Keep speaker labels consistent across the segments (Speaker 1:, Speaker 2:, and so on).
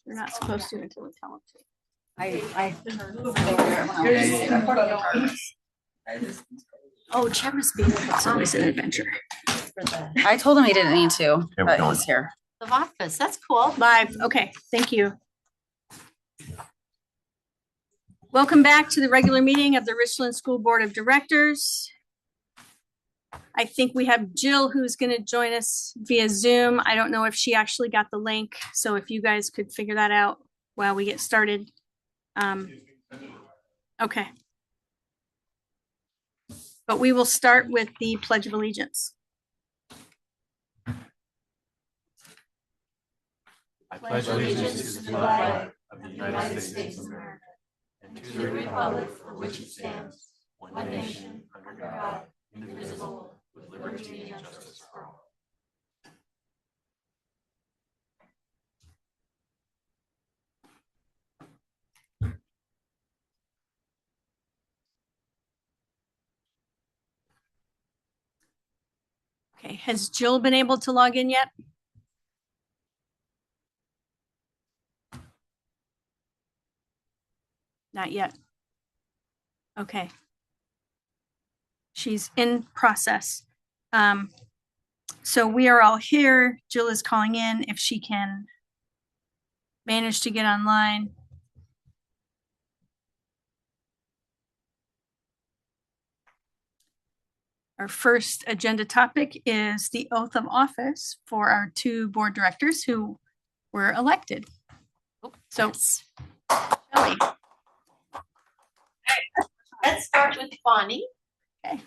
Speaker 1: You're not supposed to until we tell them to. Oh, Chever's baby. It's always an adventure.
Speaker 2: I told him he didn't need to, but he's here.
Speaker 3: The office, that's cool.
Speaker 1: Live. Okay, thank you. Welcome back to the regular meeting of the Richland School Board of Directors. I think we have Jill who's going to join us via Zoom. I don't know if she actually got the link, so if you guys could figure that out while we get started. Okay. But we will start with the Pledge of Allegiance.
Speaker 4: I pledge allegiance to the flag of the United States of America and to the republic for which it stands, one nation, under God, indivisible, with liberty and justice for all.
Speaker 1: Okay, has Jill been able to log in yet? Not yet. Okay. She's in process. So we are all here. Jill is calling in if she can manage to get online. Our first agenda topic is the oath of office for our two board directors who were elected. So, Shelley.
Speaker 3: Let's start with Bonnie.
Speaker 1: Okay.
Speaker 3: Too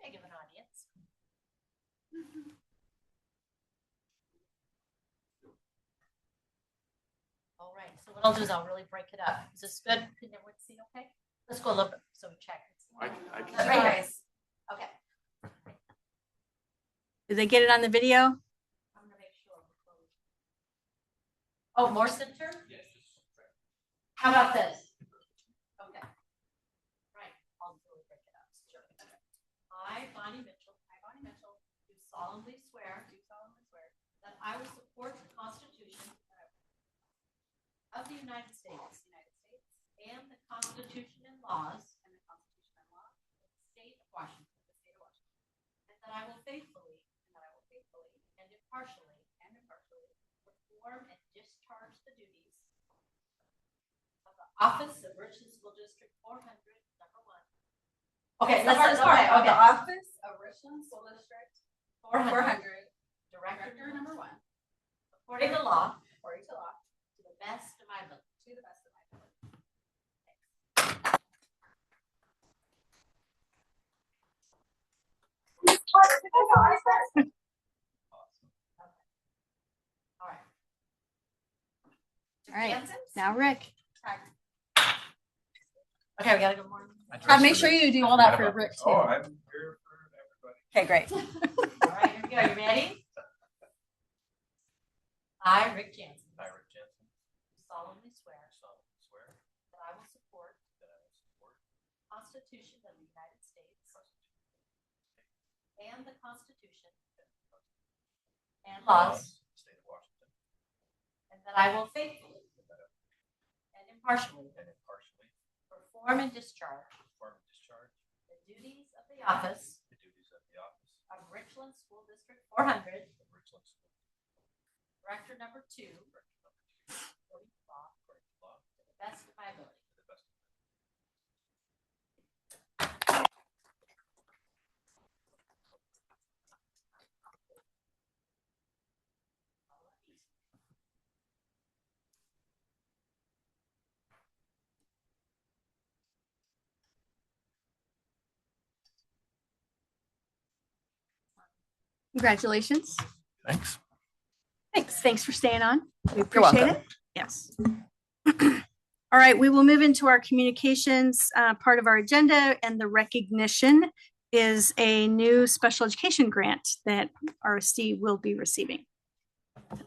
Speaker 3: big of an audience. All right, so what I'll do is I'll really break it up. Is this good? Can everyone see okay? Let's go a little bit so we check.
Speaker 4: I can
Speaker 3: That's right, guys. Okay.
Speaker 1: Did they get it on the video?
Speaker 3: I'm gonna make sure. Oh, more center?
Speaker 4: Yes.
Speaker 3: How about this? Okay. Right, I'll really break it up. Sure. I, Bonnie Mitchell, do solemnly swear that I will support the Constitution of the United States and the Constitution and laws of the state of Washington, and that I will faithfully and impartially perform and discharge the duties of the office of Richland School District 400, number 1. Okay, let's start. Okay.
Speaker 2: The office of Richland School District
Speaker 3: 400, Director number 1, according to law, to the best of my ability.
Speaker 1: All right. Now, Rick.
Speaker 3: Okay, we gotta go more.
Speaker 2: Make sure you do all that for Rick too.
Speaker 4: Oh, I'm here for everybody.
Speaker 2: Okay, great.
Speaker 3: All right, here we go. You ready? I, Rick Jansen, solemnly swear that I will support the Constitution of the United States and the Constitution and laws
Speaker 4: of the state of Washington,
Speaker 3: and that I will faithfully and impartially perform and discharge the duties of the office of Richland School District 400, Director number 2, according to law, to the best of my ability.
Speaker 1: Congratulations.
Speaker 4: Thanks.
Speaker 1: Thanks for staying on. We
Speaker 2: You're
Speaker 1: appreciate
Speaker 2: welcome.
Speaker 1: it. Yes. All right, we will move into our communications part of our agenda, and the recognition is a new special education grant that RSD will be receiving.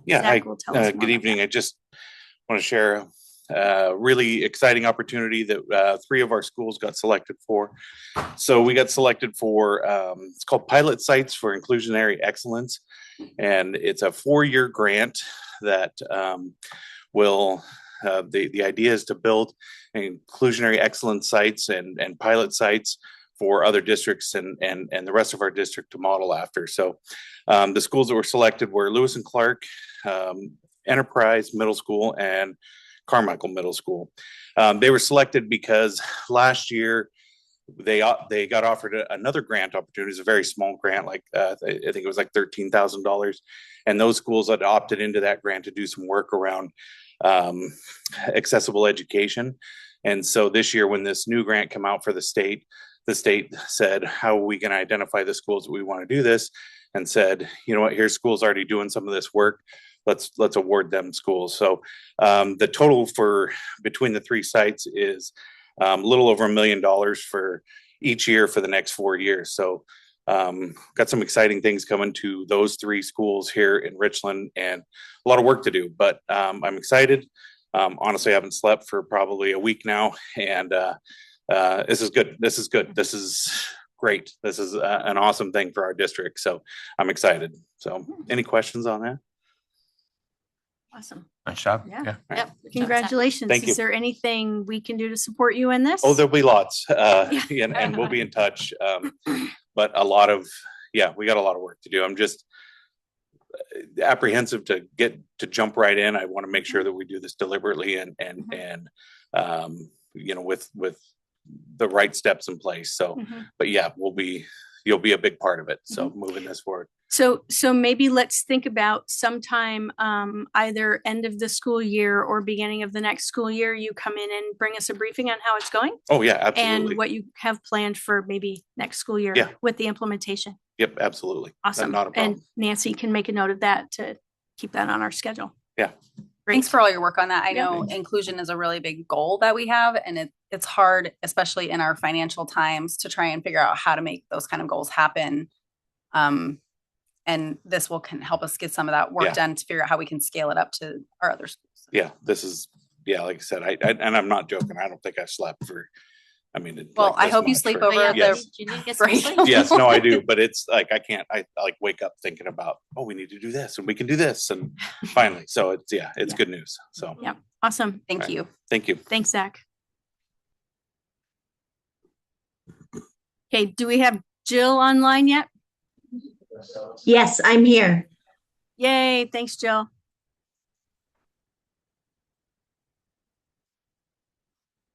Speaker 5: Yeah,
Speaker 1: Zach will tell us more
Speaker 5: good
Speaker 1: about
Speaker 5: evening. I just want to share really exciting opportunity that 3 of our schools got selected for. So we got selected for, it's called Pilot Sites for Inclusionary Excellence. And it's a 4-year grant that will, the idea is to build inclusionary excellence sites and pilot sites for other districts and the rest of our district to model after. So the schools that were selected were Lewis and Clark, Enterprise Middle School, and Carmichael Middle School. They were selected because last year they got offered another grant opportunity. It's a very small grant, like I think it was like $13,000, and those schools had opted into that grant to do some work around accessible education. And so this year, when this new grant came out for the state said, how are we going to identify the schools that we want to do this? And said, you know what, here's schools already doing some of this work. Let's award them schools. So the total for between the 3 sites is a little over $1 million for each year for the next 4 years. So got some exciting things coming to those 3 schools here in Richland, and a lot of work to do, but I'm excited. Honestly, I haven't slept for probably a week now, and this is good. This is good. This is great. This is an awesome thing for our district. So I'm excited. So any questions on that?
Speaker 1: Awesome.
Speaker 4: Nice job.
Speaker 1: Yeah.
Speaker 4: Yeah.
Speaker 1: Yep. Congratulations.
Speaker 5: Thank you.
Speaker 1: Is there anything we can do to support you in this?
Speaker 5: Oh, there'll be lots, and we'll be in touch. But a lot of, we got a lot of work to do. I'm just apprehensive to jump right in. I want to make sure that we do this deliberately and with the right steps in place. So, but you'll be a big part of it. So moving this forward.
Speaker 1: So maybe let's think about sometime either end of the school year or beginning of the next school year, you come in and bring us a briefing on how it's going.
Speaker 5: Oh yeah, absolutely.
Speaker 1: And what you have planned for maybe next school year with the implementation.
Speaker 5: Yep, absolutely.
Speaker 1: Awesome.
Speaker 5: Not a problem.
Speaker 1: And Nancy can make a note of that to keep that on our schedule.
Speaker 5: Yeah.
Speaker 1: Great.
Speaker 2: Thanks for all your work on that. I know inclusion is a really big goal that we have, and it's hard, especially in our financial times, to try and figure out how to make those kind of goals happen. And this can help us get some of that work done to figure out how we can scale it up to our other schools. Yeah,
Speaker 5: this is, like I said, and I'm not joking. I don't think I've slept for,
Speaker 2: I hope you sleep over the break.
Speaker 5: Yes, no, I do. But it's like, I like wake up thinking about, we need to do this and we can do this. And finally, so it's good news. So
Speaker 1: yeah, awesome.
Speaker 2: Thank you.
Speaker 5: Thank you.
Speaker 1: Thanks, Zach. Okay, do we have Jill online yet?
Speaker 6: Yes, I'm here.
Speaker 1: Yay, thanks, Jill.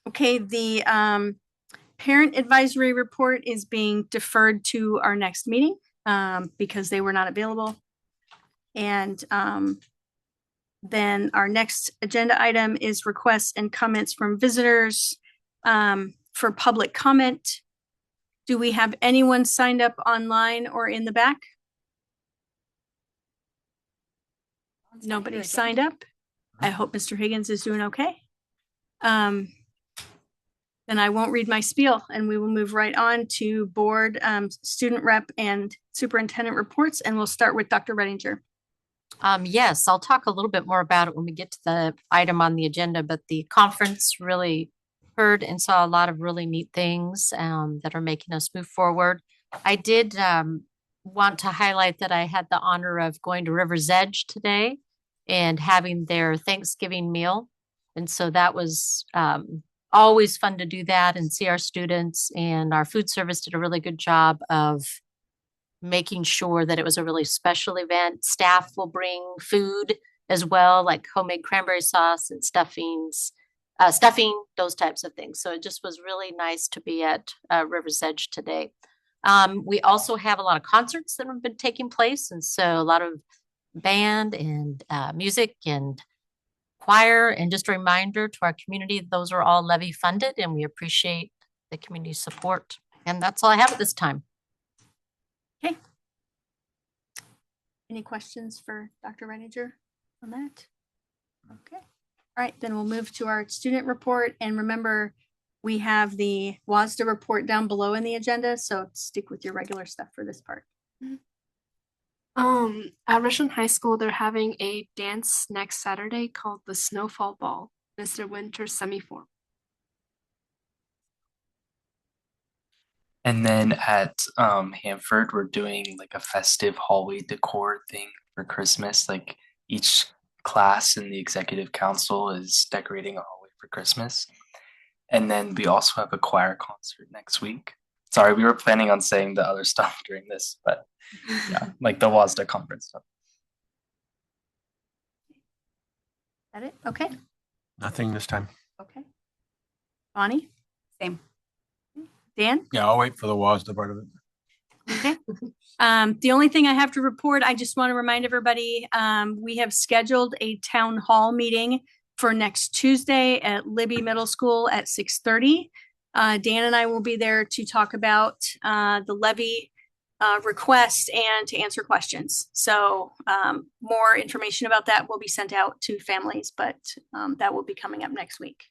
Speaker 1: Okay, the parent advisory report is being deferred to our next meeting because they were not available. And then our next agenda item is requests and comments from visitors for public comment. Do we have anyone signed up online or in the back? Nobody signed up. I hope Mr. Higgins is doing okay. Then I won't read my spiel, and we will move right on to board, student rep and superintendent reports, and we'll start with Dr. Redinger.
Speaker 7: Yes, I'll talk a little bit more about it when we get to the item on the agenda, but the conference really heard and saw a lot of really neat things that are making us move forward. I did want to highlight that I had the honor of going to River's Edge today and having their Thanksgiving meal. And so that was always fun to do that and see our students, and our food service did a really good job of making sure that it was a really special event. Staff will bring food as well, like homemade cranberry sauce and stuffing, those types of things. So it just was really nice to be at River's Edge today. We also have a lot of concerts that have been taking place. And so a lot of band and music and choir, and just a reminder to our community, those are all levy funded and we appreciate the community support. And that's all I have at this time.
Speaker 1: Okay. Any questions for Dr. Redinger on that? Okay. All right, then we'll move to our student report. And remember, we have the WASDA report down below in the agenda, so stick with your regular stuff for this part.
Speaker 8: At Richland High School, they're having a dance next Saturday called the Snowfall Ball. Mr. Winter semi-formal.
Speaker 9: And then at Hanford, we're doing like a festive hallway decor thing for Christmas. Like each class in the executive council is decorating a hallway for Christmas. And then we also have a choir concert next week. Sorry, we were planning on saying the other stuff during this, but yeah, like the WASDA conference stuff.
Speaker 1: That it? Okay,
Speaker 4: Nothing this time.
Speaker 1: okay. Bonnie,
Speaker 2: Same.
Speaker 1: Dan?
Speaker 4: Yeah, I'll wait for the WASDA part of it.
Speaker 1: Okay. The only thing I have to report, I just want to remind everybody, we have scheduled a town hall meeting for next Tuesday at Libby Middle School at 6:30. Dan and I will be there to talk about the levy request and to answer questions. So more information about that will be sent out to families, but that will be coming up next week.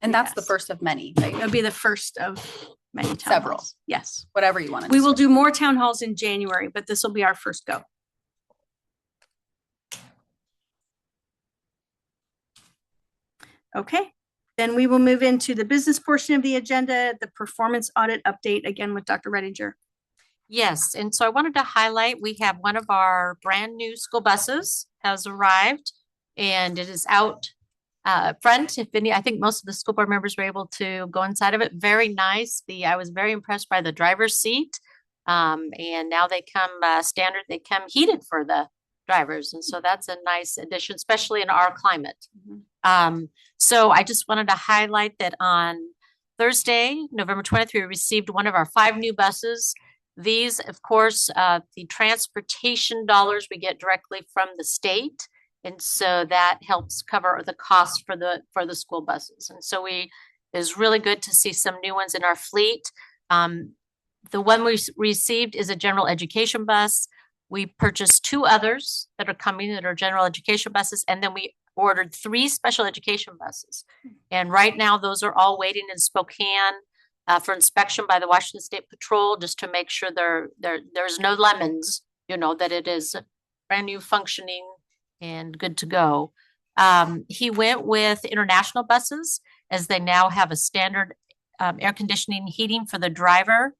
Speaker 2: And that's the
Speaker 1: Yes.
Speaker 2: first of many, right?
Speaker 1: It'll be the first of many town
Speaker 2: Several.
Speaker 1: halls. Yes.
Speaker 2: Whatever you want to
Speaker 1: We will do more town halls in January, but this will be our first go. Okay, then we will move into the business portion of the agenda, the performance audit update, again with Dr. Redinger.
Speaker 7: Yes, and so I wanted to highlight, we have one of our brand new school buses has arrived and it is out front. If any, I think most of the school board members were able to go inside of it. Very nice. I was very impressed by the driver's seat. And now they come standard, they come heated for the drivers. And so that's a nice addition, especially in our climate. So I just wanted to highlight that on Thursday, November 20th, we received one of our 5 new buses. These, of course, the transportation dollars we get directly from the state. And so that helps cover the cost for the school buses. And so it is really good to see some new ones in our fleet. The one we received is a general education bus. We purchased 2 others that are coming that are general education buses. And then we ordered 3 special education buses. And right now, those are all waiting in Spokane for inspection by the Washington State Patrol, just to make sure there's no lemons, that it is brand new functioning and good to go. He went with international buses, as they now have a standard air conditioning heating for the driver,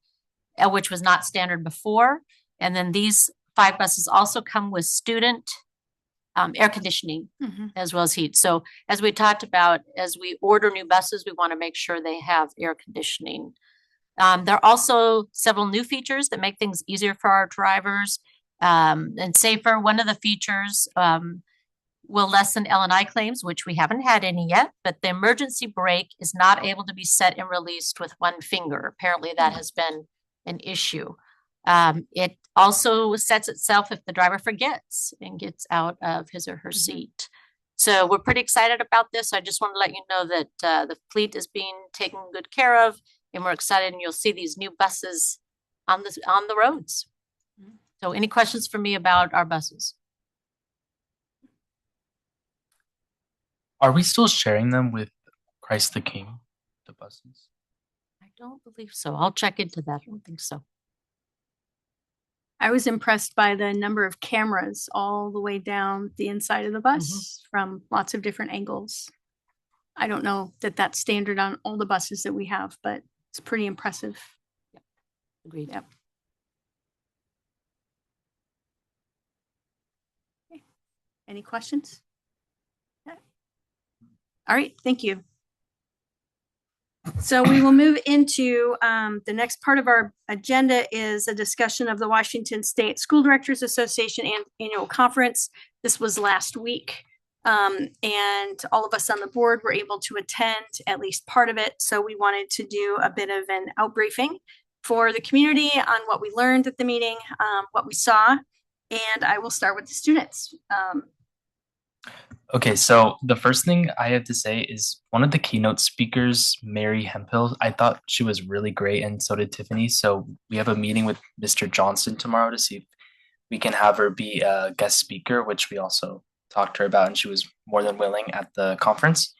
Speaker 7: which was not standard before. And then these 5 buses also come with student air conditioning as well as heat. So as we talked about, as we order new buses, we want to make sure they have air conditioning. There are also several new features that make things easier for our drivers and safer. One of the features will lessen L&I claims, which we haven't had any yet, but the emergency brake is not able to be set and released with one finger. Apparently that has been an issue. It also sets itself if the driver forgets and gets out of his or her seat. So we're pretty excited about this. I just want to let you know that the fleet is being taken good care of, and we're excited, and you'll see these new buses on the roads. So any questions for me about our buses?
Speaker 9: Are we still sharing them with Christ the King, the buses?
Speaker 7: I don't believe so. I'll check into that. I don't think so.
Speaker 1: I was impressed by the number of cameras all the way down the inside of the bus from lots of different angles. I don't know that that's standard on all the buses that we have, but it's pretty impressive.
Speaker 7: Agreed.
Speaker 1: Yep. Okay. Any questions? Yeah. All right, thank you. So we will move into the next part of our agenda is a discussion of the Washington State School Directors Association annual conference. This was last week. And all of us on the board were able to attend at least part of it. So we wanted to do a bit of an outbriefing for the community on what we learned at the meeting, what we saw. And I will start with the students.
Speaker 9: Okay, so the first thing I have to say is one of the keynote speakers, Mary Hemphill, I thought she was really great, and so did Tiffany. So we have a meeting with Mr. Johnson tomorrow to see if we can have her be a guest speaker, which we also talked to her about, and she was more than willing at the conference.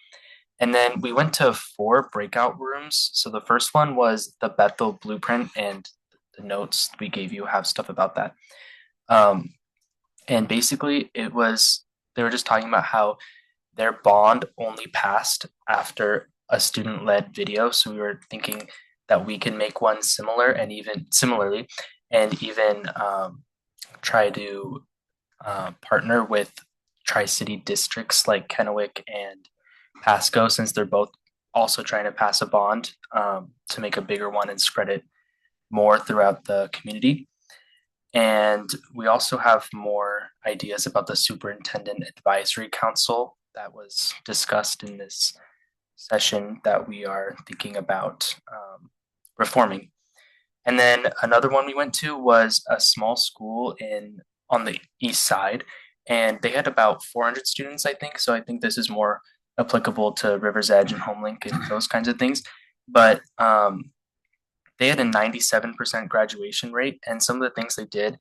Speaker 9: And then we went to 4 breakout rooms. So the first one was the Bethel Blueprint, and the notes we gave you have stuff about that. And basically they were just talking about how their bond only passed after a student-led video. So we were thinking that we can make one similar and even similarly, and even try to partner with Tri-City districts like Kennewick and Pasco, since they're both also trying to pass a bond to make a bigger one and spread it more throughout the community. And we also have more ideas about the Superintendent Advisory Council that was discussed in this session that we are thinking about reforming. And then another one we went to was a small school on the east side, and they had about 400 students, I think. So I think this is more applicable to River's Edge and Homelink and those kinds of things. But they had a 97% graduation rate, and some of the things they did,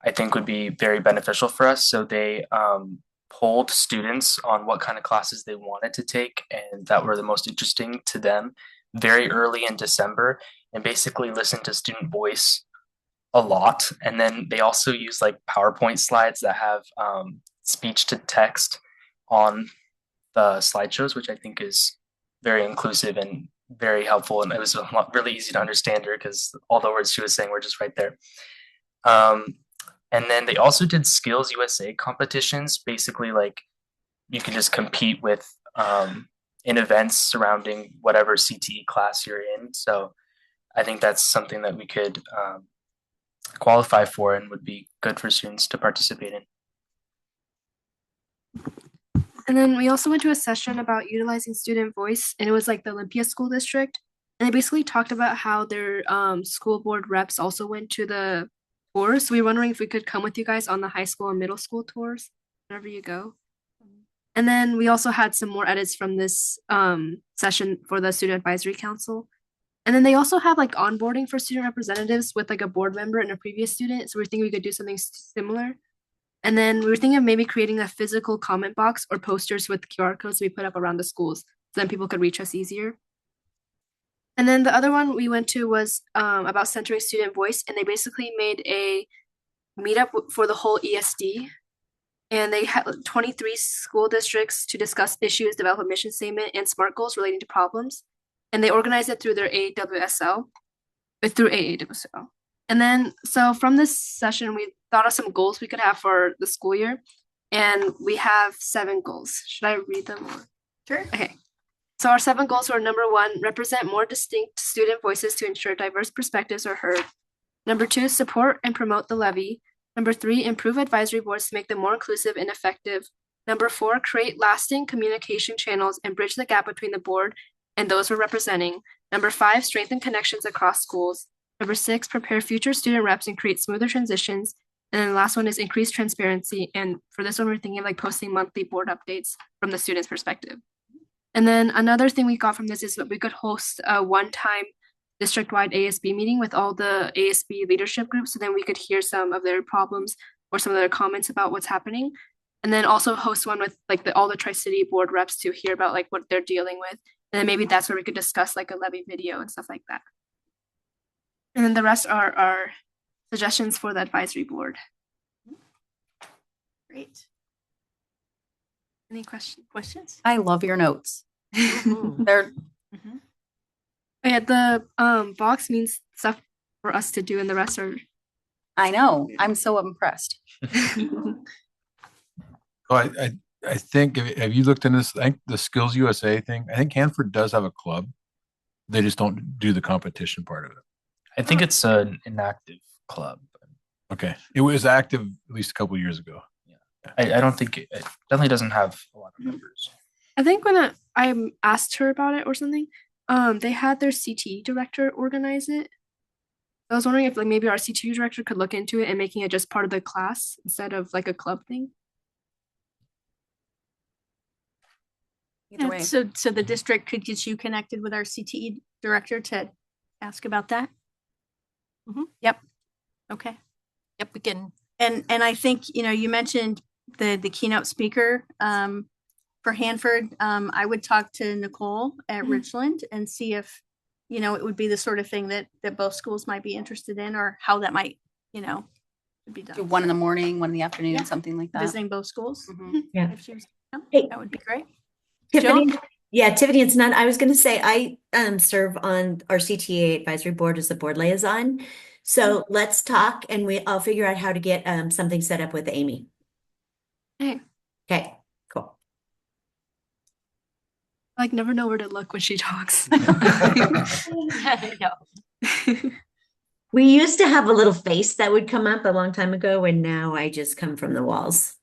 Speaker 9: I think, would be very beneficial for us. So they polled students on what kind of classes they wanted to take and that were the most interesting to them very early in December, and basically listened to student voice a lot. And then they also use like PowerPoint slides that have speech to text on the slideshows, which I think is very inclusive and very helpful. And it was really easy to understand her because all the words she was saying were just right there. And then they also did Skills USA competitions. Basically, like you can just compete with in events surrounding whatever CTE class you're in. So I think that's something that we could qualify for and would be good for students to participate in.
Speaker 8: And then we also went to a session about utilizing student voice, and it was like the Olympia School District. And they basically talked about how their school board reps also went to the tours. So we were wondering if we could come with you guys on the high school and middle school tours, wherever you go. And then we also had some more edits from this session for the Student Advisory Council. And then they also have like onboarding for student representatives with like a board member and a previous student. So we're thinking we could do something similar. And then we were thinking of maybe creating a physical comment box or posters with QR codes we put up around the schools so then people could reach us easier. And then the other one we went to was about centering student voice, and they basically made a meetup for the whole ESD. And they had 23 school districts to discuss issues, develop a mission statement, and SMART goals relating to problems. And they organized it through their through AAWSL. And then, so from this session, we thought of some goals we could have for the school year. And we have 7 goals. Should I read them?
Speaker 1: Sure.
Speaker 8: Okay. So our 7 goals were: number 1, represent more distinct student voices to ensure diverse perspectives are heard. Number 2, support and promote the levy. Number 3, improve advisory boards to make them more inclusive and effective. Number 4, create lasting communication channels and bridge the gap between the board and those we're representing. Number 5, strengthen connections across schools. Number 6, prepare future student reps and create smoother transitions. And then the last one is increase transparency. And for this one, we're thinking of like posting monthly board updates from the student's perspective. And then another thing we got from this is that we could host a one-time district-wide ASB meeting with all the ASB leadership groups, so then we could hear some of their problems or some of their comments about what's happening. And then also host one with like all the Tri-City board reps to hear about like what they're dealing with. And then maybe that's where we could discuss like a levy video and stuff like that. And then the rest are our suggestions for the advisory board.
Speaker 1: Great.
Speaker 8: Any questions?
Speaker 2: I love your notes. They're
Speaker 8: Yeah, the box means stuff for us to do, and the rest are.
Speaker 2: I know. I'm so impressed.
Speaker 4: Oh, I think, have you looked into this? I think the Skills USA thing, I think Hanford does have a club. They just don't do the competition part of it.
Speaker 9: I think it's an inactive club.
Speaker 4: Okay. It was active at least a couple of years ago.
Speaker 9: I don't think it definitely doesn't have a lot of members.
Speaker 8: I think when I asked her about it or something, they had their CTE director organize it. I was wondering if like maybe our CTE director could look into it and making it just part of the class instead of like a club thing.
Speaker 2: Either way.
Speaker 1: So the district could get you connected with our CTE director to ask about that? Yep. Okay.
Speaker 7: Yep, we can.
Speaker 1: And I think, you mentioned the keynote speaker for Hanford. I would talk to Nicole at Richland and see if, it would be the sort of thing that both schools might be interested in, or how that might, Could be done.
Speaker 2: Do one in the morning, one in the afternoon,
Speaker 1: Yeah.
Speaker 2: something like that.
Speaker 1: Visiting both schools.
Speaker 2: Mhm.
Speaker 6: Yeah.
Speaker 1: If she was,
Speaker 6: Hey.
Speaker 1: that would be great.
Speaker 6: Tiffany,
Speaker 1: Jill?
Speaker 6: yeah, Tiffany, it's not, I was gonna say, I serve on our CTA advisory board as the board liaison. So let's talk and I'll figure out how to get something set up with Amy.
Speaker 8: Hey,
Speaker 6: Okay, cool.
Speaker 8: I like never know where to look when she talks.
Speaker 7: I know.
Speaker 6: We used to have a little face that would come up a long time ago, and now I just come from the walls.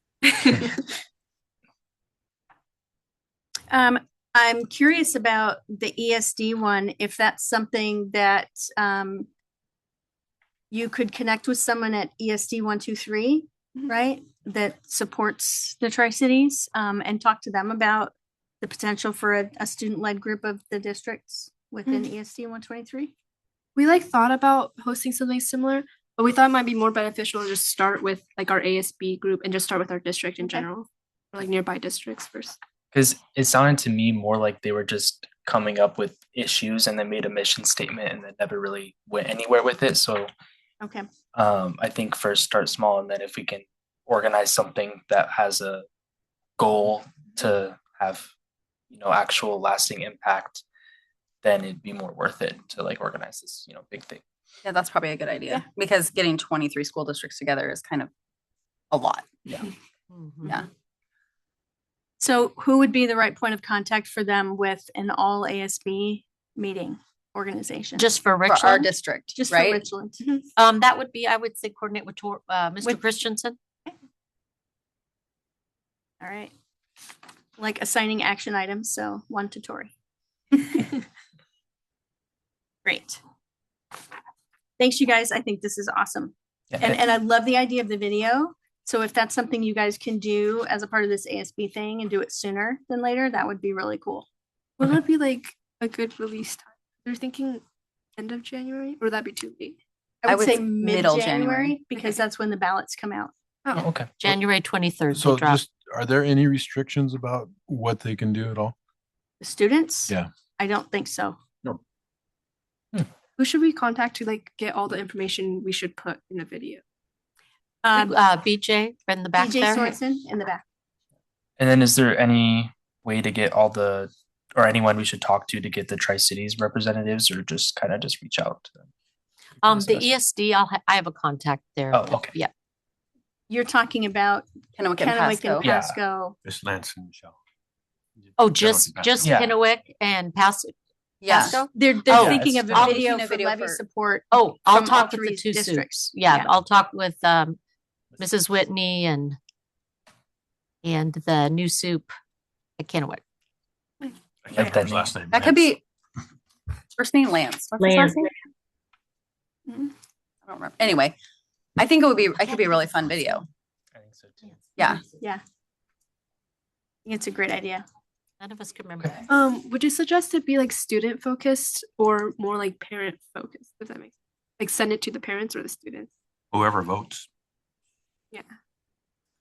Speaker 1: I'm curious about the ESD one, if that's something that you could connect with someone at ESD 123, right? That supports the Tri-Cities, and talk to them about the potential for a student-led group of the districts within ESD 123.
Speaker 8: We like thought about hosting something similar, but we thought it might be more beneficial to just start with like our ASB group and just start with our district in
Speaker 1: Okay.
Speaker 8: general, or like nearby districts first.
Speaker 9: Because it sounded to me more like they were just coming up with issues and then made a mission statement and then never really went anywhere with it. So
Speaker 1: Okay.
Speaker 9: I think first start small, and then if we can organize something that has a goal to have, actual lasting impact, then it'd be more worth it to like organize this, big thing.
Speaker 2: Yeah, that's probably a good idea because getting 23 school districts together is kind of a lot.
Speaker 7: Mhm.
Speaker 2: Yeah.
Speaker 1: So who would be the right point of contact for them with an all ASB meeting organization?
Speaker 7: Just for
Speaker 2: For our
Speaker 7: Richland?
Speaker 2: district,
Speaker 1: Just
Speaker 2: right?
Speaker 1: for Richland.
Speaker 7: That would be, I would say, coordinate with Mr.
Speaker 1: With-
Speaker 7: Christensen.
Speaker 1: All right. Like assigning action items, so one to Tori. Great. Thanks, you guys. I think this is awesome.
Speaker 9: Yeah.
Speaker 1: And I love the idea of the video. So if that's something you guys can do as a part of this ASB thing and do it sooner than later, that would be really cool.
Speaker 8: What would be like a good release time? They're thinking end of January, or would that be too late?
Speaker 1: I would say
Speaker 2: middle
Speaker 1: mid-January
Speaker 2: January.
Speaker 1: because that's when the ballots come out.
Speaker 9: Oh, okay.
Speaker 7: January 23rd.
Speaker 4: So
Speaker 7: they drop.
Speaker 4: just, are there any restrictions about what they can do at all?
Speaker 1: The students?
Speaker 4: Yeah.
Speaker 1: I don't think so.
Speaker 8: Who should we contact to like get all the information we should put in a video?
Speaker 7: BJ in the back
Speaker 1: BJ
Speaker 7: there.
Speaker 1: Sorensen in the back.
Speaker 9: And then is there any way to get or anyone we should talk to get the Tri-Cities representatives, or just kind of just reach out to them?
Speaker 7: The ESD, I have a contact there.
Speaker 9: Oh, okay.
Speaker 7: Yeah.
Speaker 1: You're talking about
Speaker 2: Kennewick and
Speaker 1: Kennewick and
Speaker 2: Pasco.
Speaker 9: Yeah.
Speaker 1: Pasco.
Speaker 4: Miss Lance and Michelle.
Speaker 7: Oh, just
Speaker 9: Yeah.
Speaker 7: Kennewick and Pasco.
Speaker 2: Yeah.
Speaker 7: Pasco?
Speaker 1: They're
Speaker 9: Oh,
Speaker 1: thinking of
Speaker 9: that's-
Speaker 1: a video
Speaker 2: Thinking of
Speaker 1: for
Speaker 2: video
Speaker 1: levy
Speaker 2: for-
Speaker 1: support.
Speaker 7: Oh, I'll
Speaker 1: From
Speaker 7: talk
Speaker 1: all
Speaker 7: with the
Speaker 1: three
Speaker 7: two
Speaker 1: districts.
Speaker 7: suits. Yeah,
Speaker 1: Yeah.
Speaker 7: I'll talk with Mrs. Whitney and the new soup at Kennewick.
Speaker 4: I
Speaker 9: Like
Speaker 4: can't
Speaker 9: that
Speaker 4: remember his last name.
Speaker 2: That could be first name Lance. What's his last
Speaker 6: Lance.
Speaker 2: name? I don't remember. Anyway, I think it could be a really fun video.
Speaker 9: I think so too.
Speaker 2: Yeah.
Speaker 1: Yeah. I think it's a great idea.
Speaker 7: None of us can remember.
Speaker 8: Would you suggest it be like student focused or more like parent focused? Does that make sense? Like send it to the parents or the students?
Speaker 4: Whoever votes.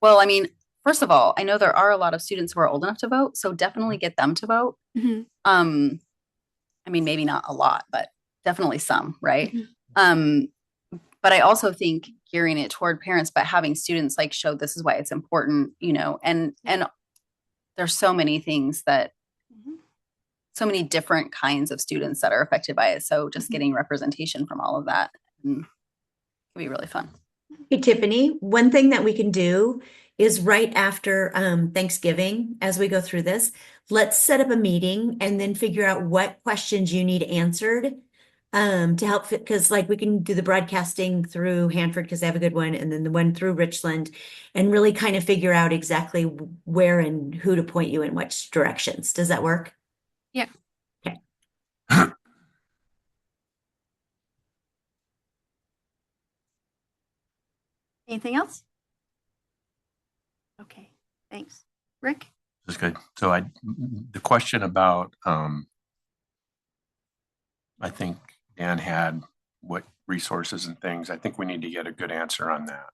Speaker 2: Well, I mean, first of all, I know there are a lot of students who are old enough to vote, so definitely get them to vote.
Speaker 8: Mhm.
Speaker 2: I mean, maybe not a lot, but definitely some, right?
Speaker 8: Mhm.
Speaker 2: But I also think gearing it toward parents, but having students like show this is why it's important, and there's so many things that so many different kinds of students that are affected by it. So just getting representation from all of that can be really fun.
Speaker 6: Hey, Tiffany, one thing that we can do is right after Thanksgiving, as we go through this, let's set up a meeting and then figure out what questions you need answered to help because like we can do the broadcasting through Hanford because they have a good one, and then the one through Richland, and really kind of figure out exactly where and who to point you in which directions. Does that work?
Speaker 8: Yeah.
Speaker 6: Okay.
Speaker 1: Anything else? Okay, thanks. Rick?
Speaker 4: That's good. So the question about, I think Dan had what resources and things, I think we need to get a good answer on that.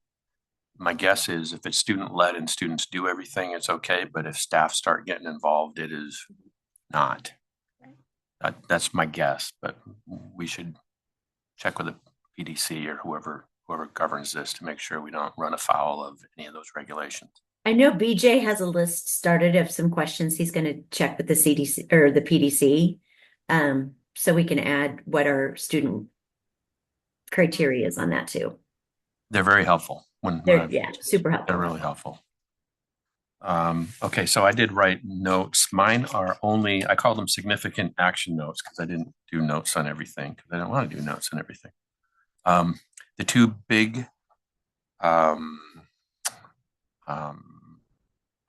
Speaker 4: My guess is if it's student led and students do everything, it's okay. But if staff start getting involved, it is not. That's my guess, but we should check with the PDC or whoever whoever governs this to make sure we don't run afoul of any of those regulations.
Speaker 6: I know BJ has a list started of some questions he's going to check with the CDC or the PDC. So we can add what our student criteria is on that too.
Speaker 4: They're very helpful when
Speaker 6: Yeah, super helpful.
Speaker 4: they're really helpful. Okay, so I did write notes. Mine are only, I call them significant action notes because I didn't do notes on everything because I don't want to do notes on everything. The two big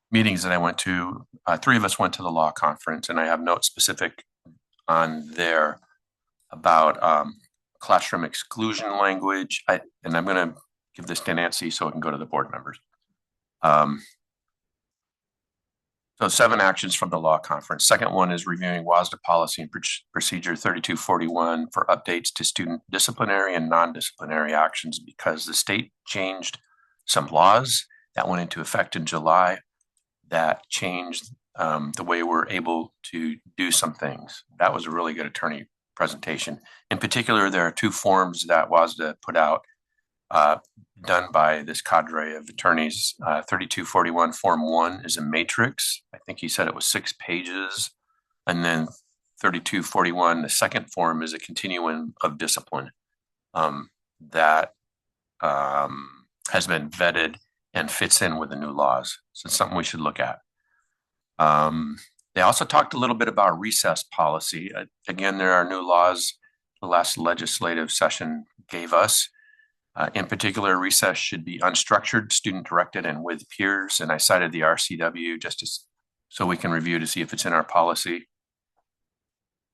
Speaker 4: meetings that I went to, three of us went to the law conference, and I have notes specific on there about classroom exclusion language. And I'm going to give this to Nancy so it can go to the board members. So 7 actions from the law conference. Second one is reviewing WASDA policy and procedure 3241 for updates to student disciplinary and non-disciplinary actions because the state changed some laws that went into effect in July that changed the way we're able to do some things. That was a really good attorney presentation. In particular, there are 2 forms that WASDA put out done by this cadre of attorneys. 3241 Form 1 is a matrix. I think he said it was 6 pages. And then 3241, the second form, is a continuum of discipline that has been vetted and fits in with the new laws. So it's something we should look at. They also talked a little bit about recess policy. Again, there are new laws the last legislative session gave us. In particular, recess should be unstructured, student-directed, and with peers. And I cited the RCW just so we can review to see if it's in our policy.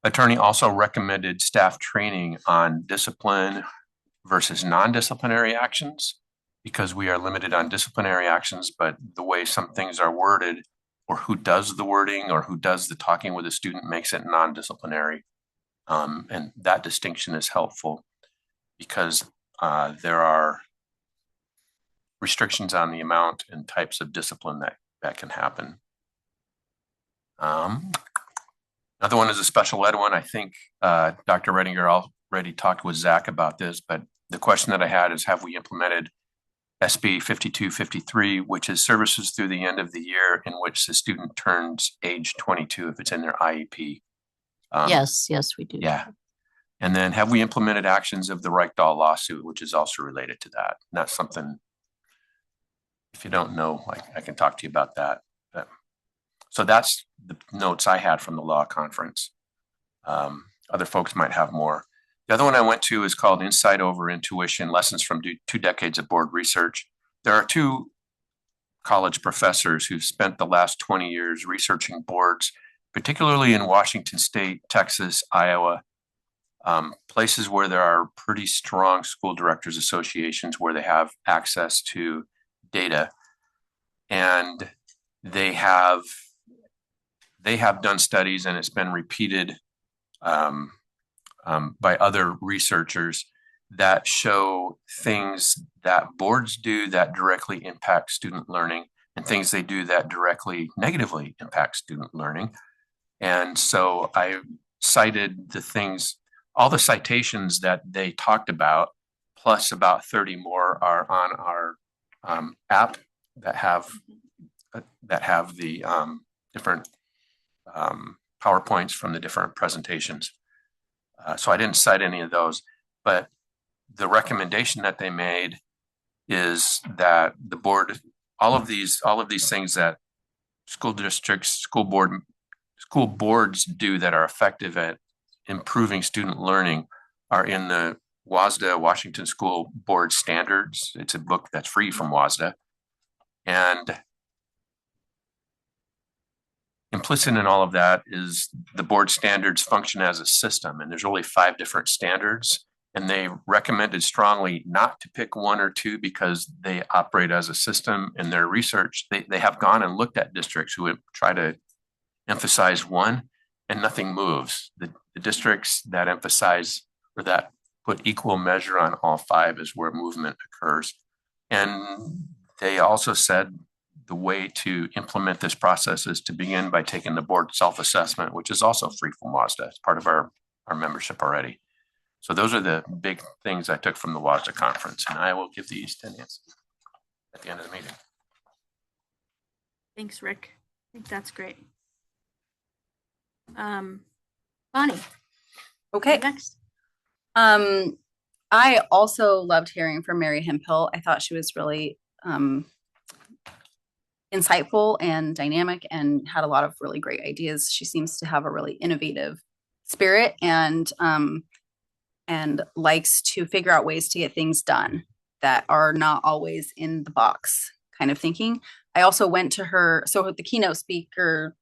Speaker 4: Attorney also recommended staff training on discipline versus non-disciplinary actions because we are limited on disciplinary actions, but the way some things are worded or who does the wording or who does the talking with a student makes it non-disciplinary. And that distinction is helpful because there are restrictions on the amount and types of discipline that can happen. Another one is a special ed one. I think Dr. Redinger already talked with Zach about this, but the question that I had is, have we implemented SB 5253, which is services through the end of the year in which the student turns age 22 if it's in their IEP?
Speaker 7: Yes, we do.
Speaker 4: Yeah. And then have we implemented actions of the Reichdahl lawsuit, which is also related to that? And that's something, if you don't know, I can talk to you about that. So that's the notes I had from the law conference. Other folks might have more. The other one I went to is called Insight Over Intuition, Lessons from 2 Decades of Board Research. There are 2 college professors who've spent the last 20 years researching boards, particularly in Washington State, Texas, Iowa, places where there are pretty strong school directors associations where they have access to data. And they have done studies, and it's been repeated by other researchers that show things that boards do that directly impact student learning and things they do that directly negatively impact student learning. And so I cited the things, all the citations that they talked about, plus about 30 more are on our app that have the different PowerPoints from the different presentations. So I didn't cite any of those, but the recommendation that they made is that the board, all of these things that school districts, school boards do that are effective at improving student learning are in the WASDA, Washington School Board Standards. It's a book that's free from WASDA. And implicit in all of that is the board standards function as a system, and there's only 5 different standards, and they recommended strongly not to pick 1 or 2 because they operate as a system. In their research, they have gone and looked at districts who would try to emphasize 1 and nothing moves. The districts that emphasize or that put equal measure on all 5 is where movement occurs. And they also said the way to implement this process is to begin by taking the board self-assessment, which is also free from WASDA. It's part of our membership already. So those are the big things I took from the WASDA conference, and I will give these to Nancy at the end of the meeting.
Speaker 1: Thanks, Rick. I think that's great. Bonnie,
Speaker 2: Okay.
Speaker 1: next.
Speaker 2: I also loved hearing from Mary Hemphill. I thought she was really insightful and dynamic and had a lot of really great ideas. She seems to have a really innovative spirit and likes to figure out ways to get things done that are not always in the box kind of thinking. I also went to her, so the keynote speaker,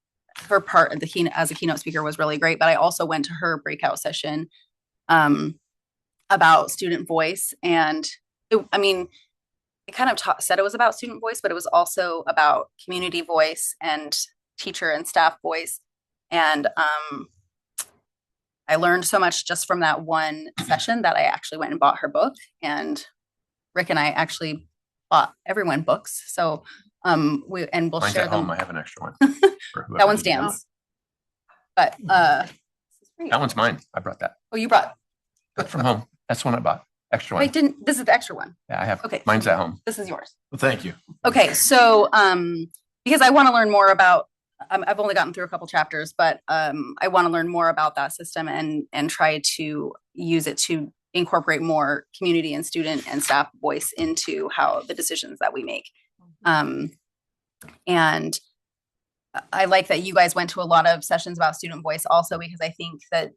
Speaker 2: her part of the keynote as a keynote speaker was really great, but I also went to her breakout session about student voice. And it kind of said it was about student voice, but it was also about community voice and teacher and staff voice. And I learned so much just from that one session that I actually went and bought her book. And Rick and I actually bought everyone books. So we'll
Speaker 4: Mine's
Speaker 2: share
Speaker 4: at
Speaker 2: them.
Speaker 4: home. I have an extra one.
Speaker 2: That one's Dan's. But
Speaker 4: That one's mine. I brought that.
Speaker 2: Oh, you brought.
Speaker 4: That's from home. That's the one I bought. Extra one.
Speaker 2: Wait, this is the extra one.
Speaker 4: Yeah, I have.
Speaker 2: Okay.
Speaker 4: Mine's at home.
Speaker 2: This is yours.
Speaker 4: Well, thank you.
Speaker 2: Okay, so because I want to learn more about, I've only gotten through a couple chapters, but I want to learn more about that system and try to use it to incorporate more community and student and staff voice into how the decisions that we make. And I like that you guys went to a lot of sessions about student voice also, because I think that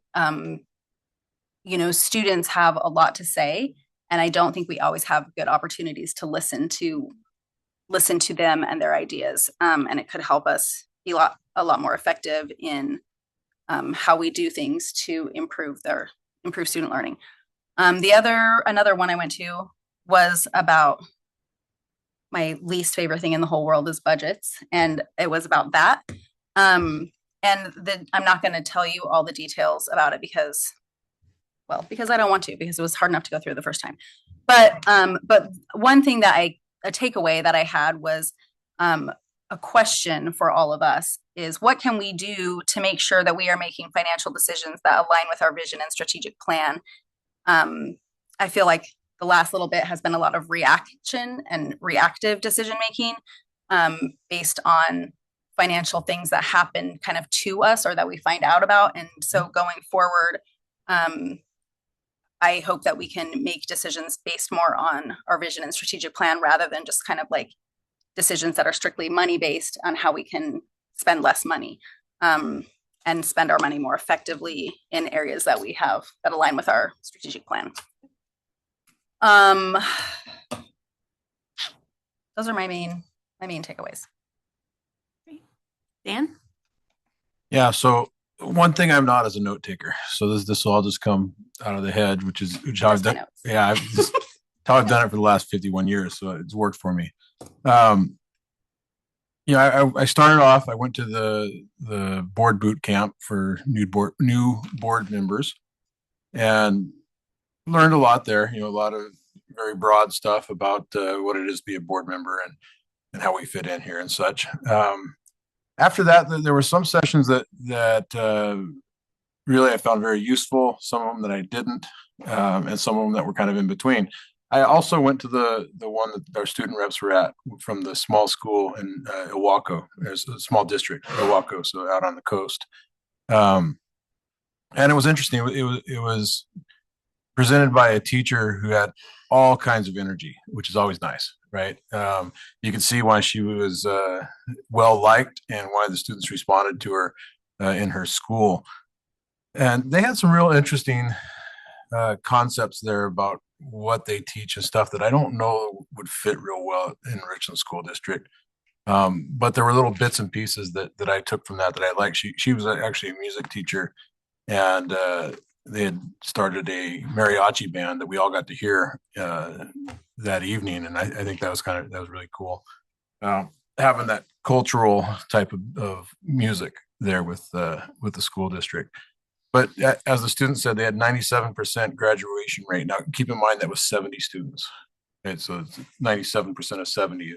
Speaker 2: students have a lot to say, and I don't think we always have good opportunities to listen to them and their ideas. And it could help us be a lot more effective in how we do things to improve student learning. Another one I went to was about my least favorite thing in the whole world is budgets. And it was about that. I'm not going to tell you all the details about it because I don't want to, because it was hard enough to go through the first time. But one thing a takeaway that I had was a question for all of us is, what can we do to make sure that we are making financial decisions that align with our vision and strategic plan? I feel like the last little bit has been a lot of reaction and reactive decision making based on financial things that happen kind of to us or that we find out about. And so going forward, I hope that we can make decisions based more on our vision and strategic plan rather than just kind of like decisions that are strictly money based on how we can spend less money and spend our money more effectively in areas that we have that align with our strategic plan. Those are my main takeaways.
Speaker 1: Dan?
Speaker 10: Yeah, so one thing I'm not is a note taker. So this will all just come out of the head, which how I've done. Yeah, how I've done it for the last 51 years. So it's worked for me. I started off. I went to the board boot camp for new board members, and learned a lot there. A lot of very broad stuff about what it is to be a board member and how we fit in here and such. After that, there were some sessions that really I found very useful. Some of them that I didn't, and some of them that were kind of in between. I also went to the one that our student reps were at from the small school in Ilwaco. There's a small district, Ilwaco, so out on the coast. And it was interesting. It was presented by a teacher who had all kinds of energy, which is always nice, right? You could see why she was well liked and why the students responded to her in her school. And they had some real interesting concepts there about what they teach and stuff that I don't know would fit real well in Richland School District. But there were little bits and pieces that I took from that I liked. She was actually a music teacher, and they had started a mariachi band that we all got to hear that evening, and I think that was really cool. Having that cultural type of music there with the school district. But as the student said, they had 97% graduation rate. Now, keep in mind that was 70 students, right? So it's 97% of 70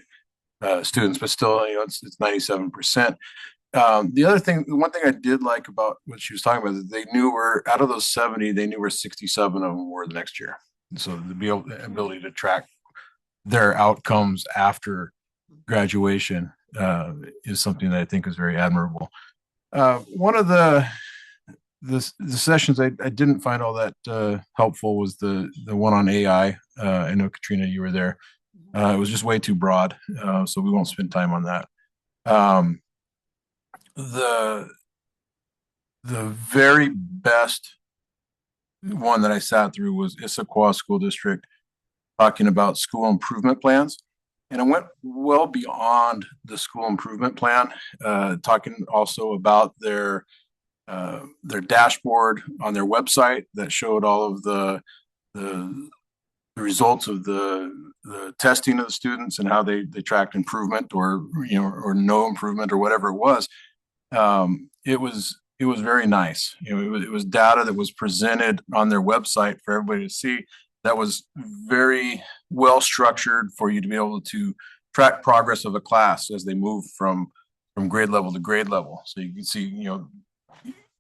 Speaker 10: students, but still, it's 97%. The other thing, the one thing I did like about what she was talking about is they knew where out of those 70, they knew where 67 of them were the next year. So the ability to track their outcomes after graduation is something that I think is very admirable. One of the sessions I didn't find all that helpful was the one on AI. I know Katrina, you were there. It was just way too broad, so we won't spend time on that. Um, the very best one that I sat through was Issaquah School District talking about school improvement plans. And it went well beyond the school improvement plan, talking also about their dashboard on their website that showed all of the results of the testing of the students and how they tracked improvement or or no improvement or whatever it was. It was very nice. It was data that was presented on their website for everybody to see. That was very well structured for you to be able to track progress of a class as they move from grade level to grade level. So you can see,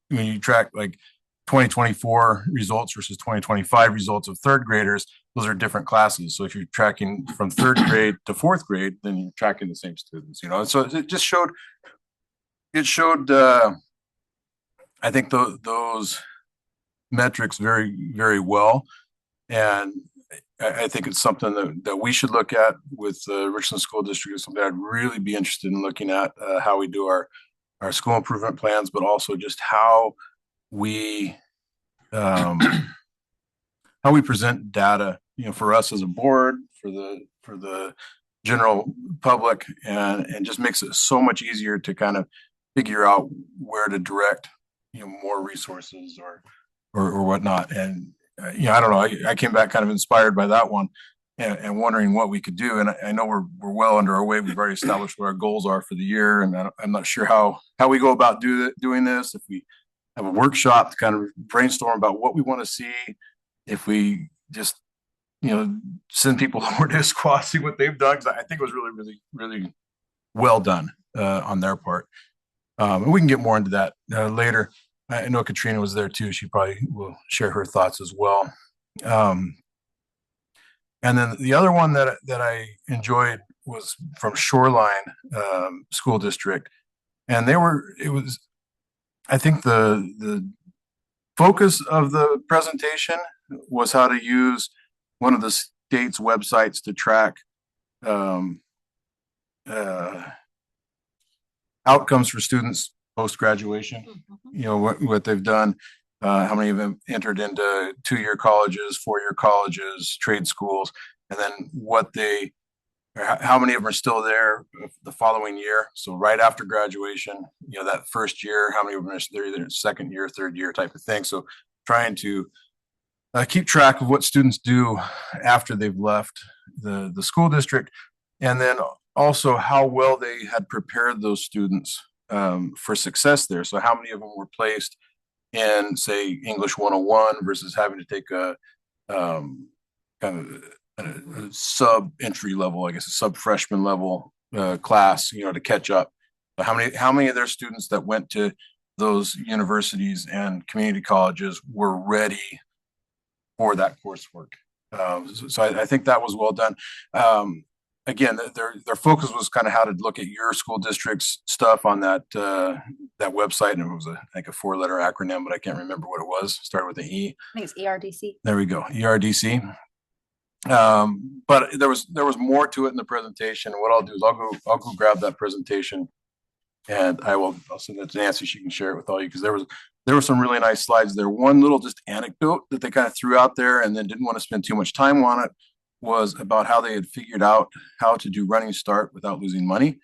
Speaker 10: when you track like 2024 results versus 2025 results of third graders, those are different classes. So if you're tracking from third grade to fourth grade, then you're tracking the same students, So it just showed, I think those metrics very, very well. And I think it's something that we should look at with the Richland School District. Is something I'd really be interested in looking at, how we do our school improvement plans, but also just how we present data, for us as a board, for the general public, and just makes it so much easier to kind of figure out where to direct, more resources or whatnot. And I don't know. I came back kind of inspired by that one, and wondering what we could do. And I know we're well under our way. We've already established what our goals are for the year, and I'm not sure how we go about doing this. If we have a workshop to kind of brainstorm about what we want to see, if we just send people over to Issaquah, see what they've done, because I think it was really, really, really well done on their part. And we can get more into that later. I know Katrina was there too. She probably will share her thoughts as well. And then the other one that I enjoyed was from Shoreline School District, and I think the focus of the presentation was how to use one of the state's websites to track outcomes for students post-graduation, what they've done, how many of them entered into 2-year colleges, 4-year colleges, trade schools, and then how many of them are still there the following year. So right after graduation, that first year, how many of them are there either second year, third year type of thing. So trying to keep track of what students do after they've left the school district, and then also how well they had prepared those students for success there. So how many of them were placed in, say, English 101 versus having to take a kind of a sub entry level, I guess a sub freshman level class, to catch up. But how many of their students that went to those universities and community colleges were ready for that coursework? So I think that was well done. Again, their focus was kind of how to look at your school district's stuff on that website, and it was I think a 4-letter acronym, but I can't remember what it was. Started with an E.
Speaker 2: I think it's ERDC.
Speaker 10: There we go, ERDC. But there was more to it in the presentation. And what I'll do is I'll go grab that presentation, and I'll send it to Nancy. She can share it with all you, because there were some really nice slides there. One little just anecdote that they kind of threw out there and then didn't want to spend too much time on it was about how they had figured out how to do running start without losing money.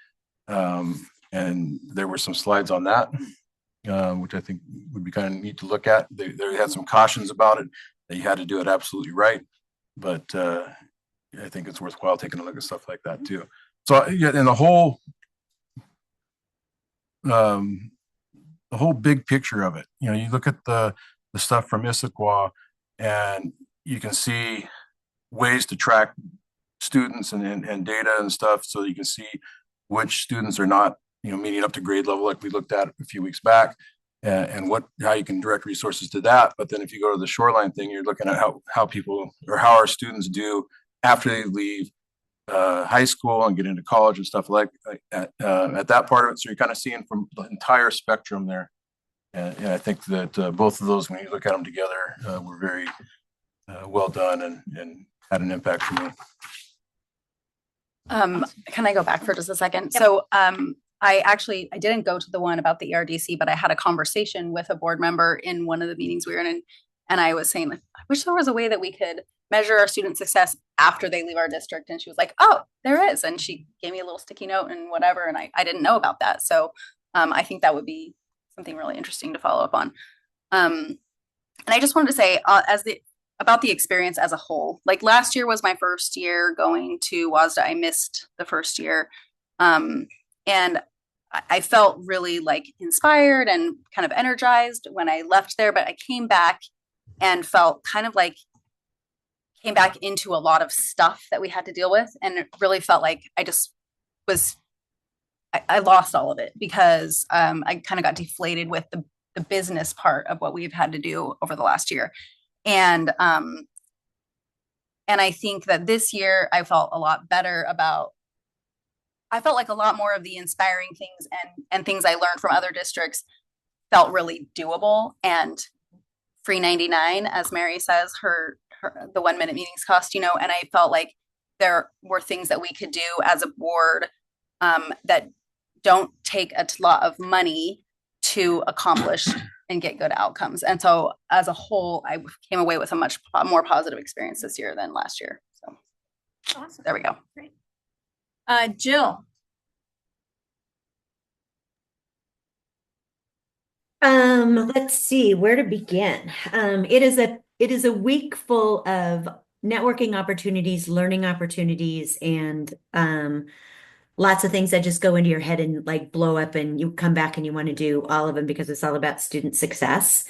Speaker 10: And there were some slides on that, which I think would be kind of neat to look at. They had some cautions about it, that you had to do it absolutely right. But I think it's worthwhile taking a look at stuff like that too. So yeah, and the whole big picture of it, you look at the stuff from Issaquah, and you can see ways to track students and data and stuff, so you can see which students are not meeting up to grade level like we looked at a few weeks back, and how you can direct resources to that. But then if you go to the shoreline thing, you're looking at how people or how our students do after they leave high school and get into college and stuff like at that part of it. So you're kind of seeing from the entire spectrum there. And I think that both of those, when you look at them together, were very well done and had an impact for me.
Speaker 2: Can I go back for just a second? Yep. So I didn't go to the one about the ERDC, but I had a conversation with a board member in one of the meetings we were in, and I was saying, I wish there was a way that we could measure our student success after they leave our district. And she was like, oh, there is. And she gave me a little sticky note and whatever. And I didn't know about that. So I think that would be something really interesting to follow up on. And I just wanted to say about the experience as a whole. Like last year was my first year going to WASDA. I missed the first year. And I felt really like inspired and kind of energized when I left there, but I came back and felt kind of like came back into a lot of stuff that we had to deal with. And it really felt like I lost all of it because I kind of got deflated with the business part of what we've had to do over the last year. And I think that this year I felt a lot better I felt like a lot more of the inspiring things and things I learned from other districts felt really doable and free 99, as Mary says, the 1 minute meetings cost, and I felt like there were things that we could do as a board that don't take a lot of money to accomplish and get good outcomes. And so as a whole, I came away with a much more positive experience this year than last year. So awesome. There we go.
Speaker 1: Great. Jill.
Speaker 6: Let's see where to begin. It is a week full of networking opportunities, learning opportunities, and lots of things that just go into your head and like blow up, and you come back and you want to do all of them because it's all about student success.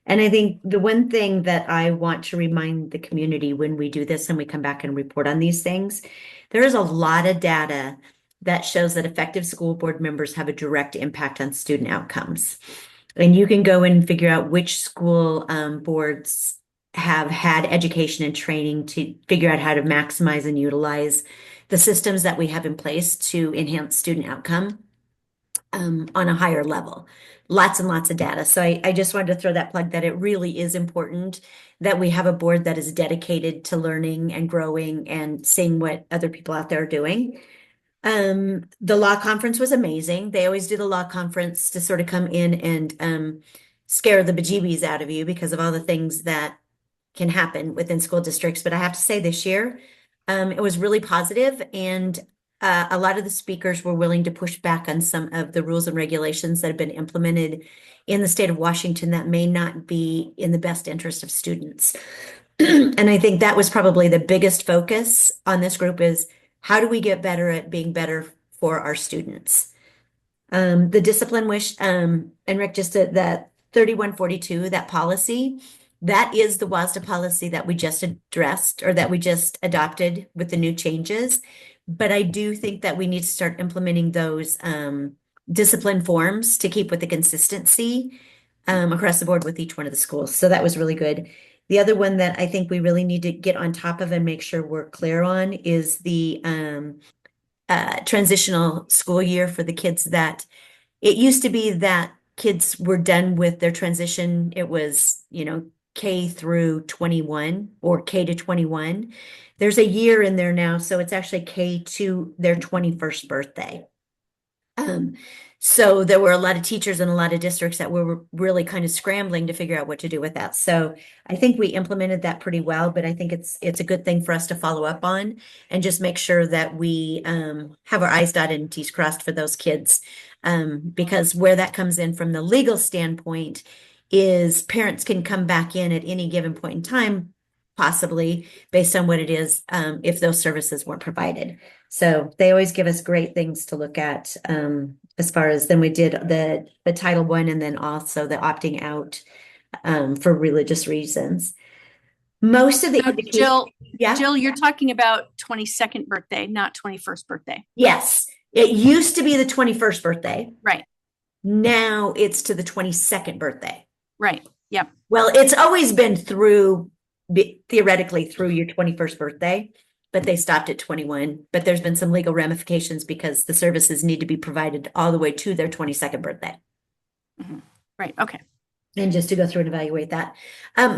Speaker 6: And I think the one thing that I want to remind the community when we do this and we come back and report on these things, there is a lot of data that shows that effective school board members have a direct impact on student outcomes. And you can go and figure out which school boards have had education and training to figure out how to maximize and utilize the systems that we have in place to enhance student outcome on a higher level. Lots and lots of data. So I just wanted to throw that plug that it really is important that we have a board that is dedicated to learning and growing and seeing what other people out there are doing. The law conference was amazing. They always do the law conference to sort of come in and scare the bejeebies out of you because of all the things that can happen within school districts. But I have to say this year, it was really positive, and a lot of the speakers were willing to push back on some of the rules and regulations that have been implemented in the state of Washington that may not be in the best interest of students. And I think that was probably the biggest focus on this group is how do we get better at being better for our students? The discipline wish, and Rick just did that 3142, that policy, that is the WASDA policy that we just addressed or that we just adopted with the new changes. But I do think that we need to start implementing those discipline forms to keep with the consistency across the board with each one of the schools. So that was really good. The other one that I think we really need to get on top of and make sure we're clear on is the transitional school year for the kids that it used to be that kids were done with their transition. It was, K through 21 or K to 21. There's a year in there now, so it's actually K to their 21st birthday. So there were a lot of teachers in a lot of districts that were really kind of scrambling to figure out what to do with that. So I think we implemented that pretty well, but I think it's a good thing for us to follow up on and just make sure that we have our I's dotted and T's crossed for those kids. Because where that comes in from the legal standpoint is parents can come back in at any given point in time, possibly based on what it is, if those services weren't provided. So they always give us great things to look at as far as then we did the Title I and then also the opting out for religious reasons. Most of the
Speaker 1: Jill, you're talking about 22nd birthday, not 21st birthday.
Speaker 6: Yes. It used to be the 21st birthday.
Speaker 1: Right,
Speaker 6: Now it's to the 22nd birthday.
Speaker 1: right. Yep.
Speaker 6: Well, it's always been through, theoretically through your 21st birthday, but they stopped at 21. But there's been some legal ramifications because the services need to be provided all the way to their 22nd birthday.
Speaker 1: Right. Okay.
Speaker 6: And just to go through and evaluate that. A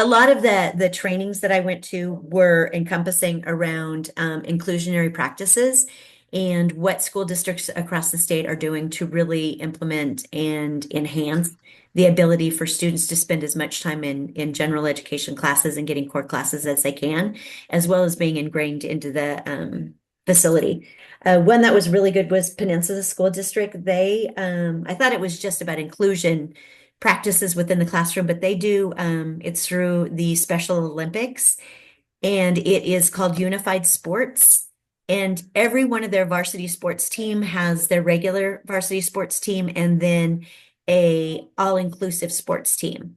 Speaker 6: lot of the trainings that I went to were encompassing around inclusionary practices and what school districts across the state are doing to really implement and enhance the ability for students to spend as much time in general education classes and getting core classes as they can, as well as being ingrained into the facility. One that was really good was Peninsula School District. I thought it was just about inclusion practices within the classroom, but they do, it's through the Special Olympics, and it is called Unified Sports. And every one of their varsity sports team has their regular varsity sports team and then a all-inclusive sports team.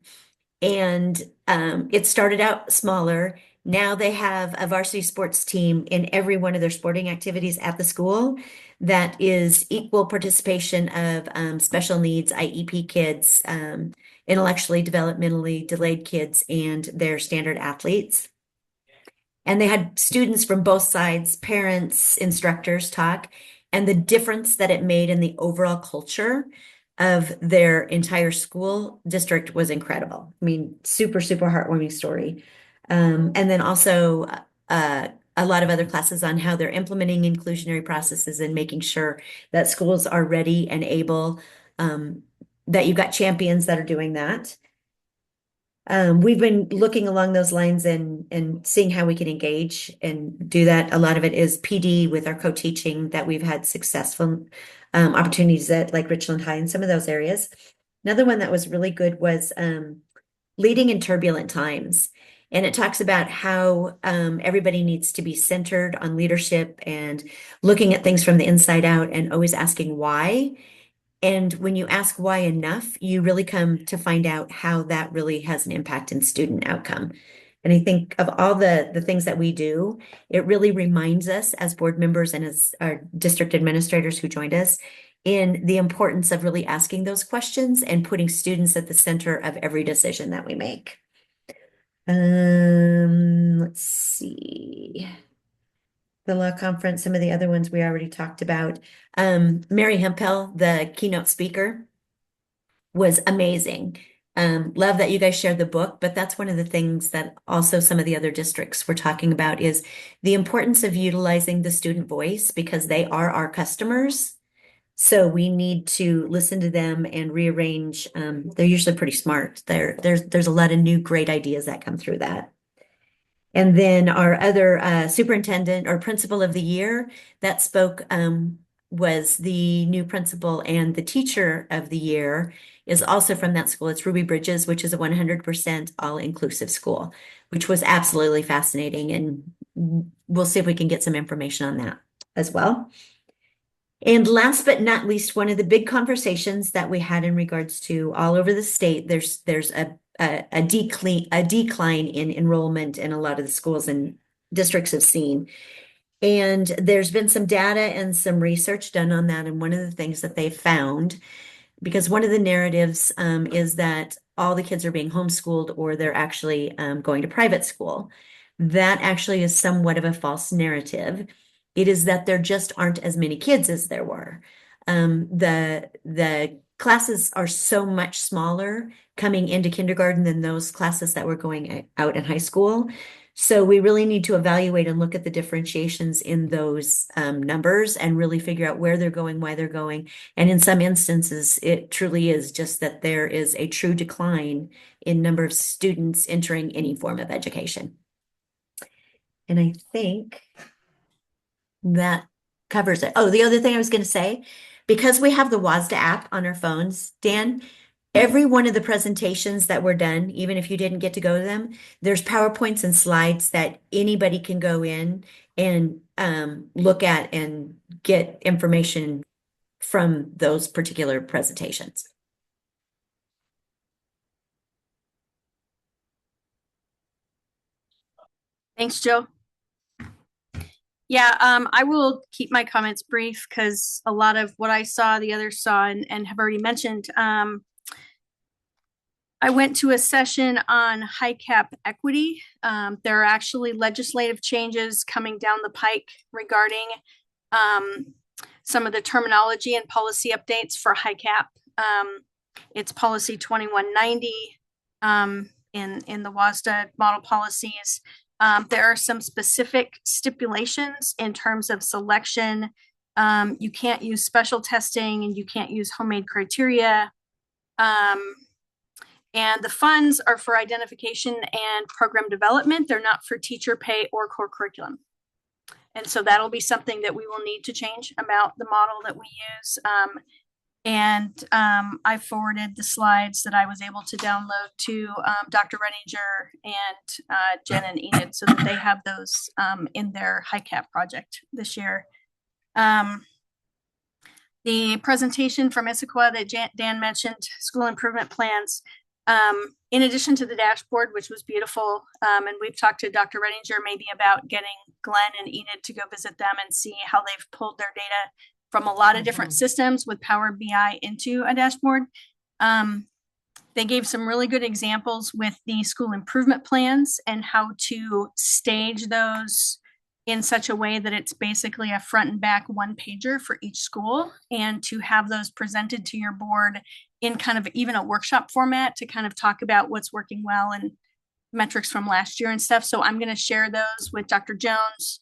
Speaker 6: And it started out smaller. Now they have a varsity sports team in every one of their sporting activities at the school that is equal participation of special needs, IEP kids, intellectually, developmentally delayed kids, and their standard athletes. And they had students from both sides, parents, instructors talk, and the difference that it made in the overall culture of their entire school district was incredible. I mean, super, super heartwarming story. And then also a lot of other classes on how they're implementing inclusionary processes and making sure that schools are ready and able, that you've got champions that are doing that. We've been looking along those lines and seeing how we can engage and do that. A lot of it is PD with our co-teaching that we've had successful opportunities at like Richland High and some of those areas. Another one that was really good was leading in turbulent times. And it talks about how everybody needs to be centered on leadership and looking at things from the inside out and always asking why. And when you ask why enough, you really come to find out how that really has an impact in student outcome. And I think of all the things that we do, it really reminds us as board members and as our district administrators who joined us in the importance of really asking those questions and putting students at the center of every decision that we make. Let's see. The law conference, some of the other ones we already talked about. Mary Hempel, the keynote speaker, was amazing. Love that you guys shared the book, but that's one of the things that also some of the other districts were talking about is the importance of utilizing the student voice because they are our customers. So we need to listen to them and rearrange. They're usually pretty smart. There's a lot of new great ideas that come through that. And then our other superintendent or principal of the year that spoke was the new principal, and the teacher of the year is also from that school. It's Ruby Bridges, which is a 100% all-inclusive school, which was absolutely fascinating. And we'll see if we can get some information on that as well. And last but not least, one of the big conversations that we had in regards to all over the state, there's a decline in enrollment in a lot of the schools and districts have seen. And there's been some data and some research done on that. And one of the things that they found, because one of the narratives is that all the kids are being homeschooled or they're actually going to private school. That actually is somewhat of a false narrative. It is that there just aren't as many kids as there were. The classes are so much smaller coming into kindergarten than those classes that were going out in high school. So we really need to evaluate and look at the differentiations in those numbers and really figure out where they're going, why they're going. And in some instances, it truly is just that there is a true decline in number of students entering any form of education. And I think that covers it. Oh, the other thing I was going to say, because we have the WASDA app on our phones, Dan, every one of the presentations that were done, even if you didn't get to go to them, there's PowerPoints and slides that anybody can go in and look at and get information from those particular presentations.
Speaker 1: Thanks, Joe. Yeah, I will keep my comments brief because a lot of what I saw, the others saw and have already mentioned. I went to a session on high cap equity. There are actually legislative changes coming down the pike regarding some of the terminology and policy updates for high cap. It's policy 2190 in the WASDA model policies. There are some specific stipulations in terms of selection. You can't use special testing and you can't use homemade criteria. And the funds are for identification and program development. They're not for teacher pay or core curriculum. And so that'll be something that we will need to change about the model that we use. I forwarded the slides that I was able to download to Dr. Renninger and Jen and Enid so that they have those in their high cap project this year. The presentation from Issaquah that Dan mentioned, school improvement plans, in addition to the dashboard, which was beautiful, and we've talked to Dr. Renninger maybe about getting Glenn and Enid to go visit them and see how they've pulled their data from a lot of different systems with Power BI into a dashboard. They gave some really good examples with the school improvement plans and how to stage those in such a way that it's basically a front and back one pager for each school, and to have those presented to your board in kind of even a workshop format to kind of talk about what's working well and metrics from last year and stuff. So I'm going to share those with Dr. Jones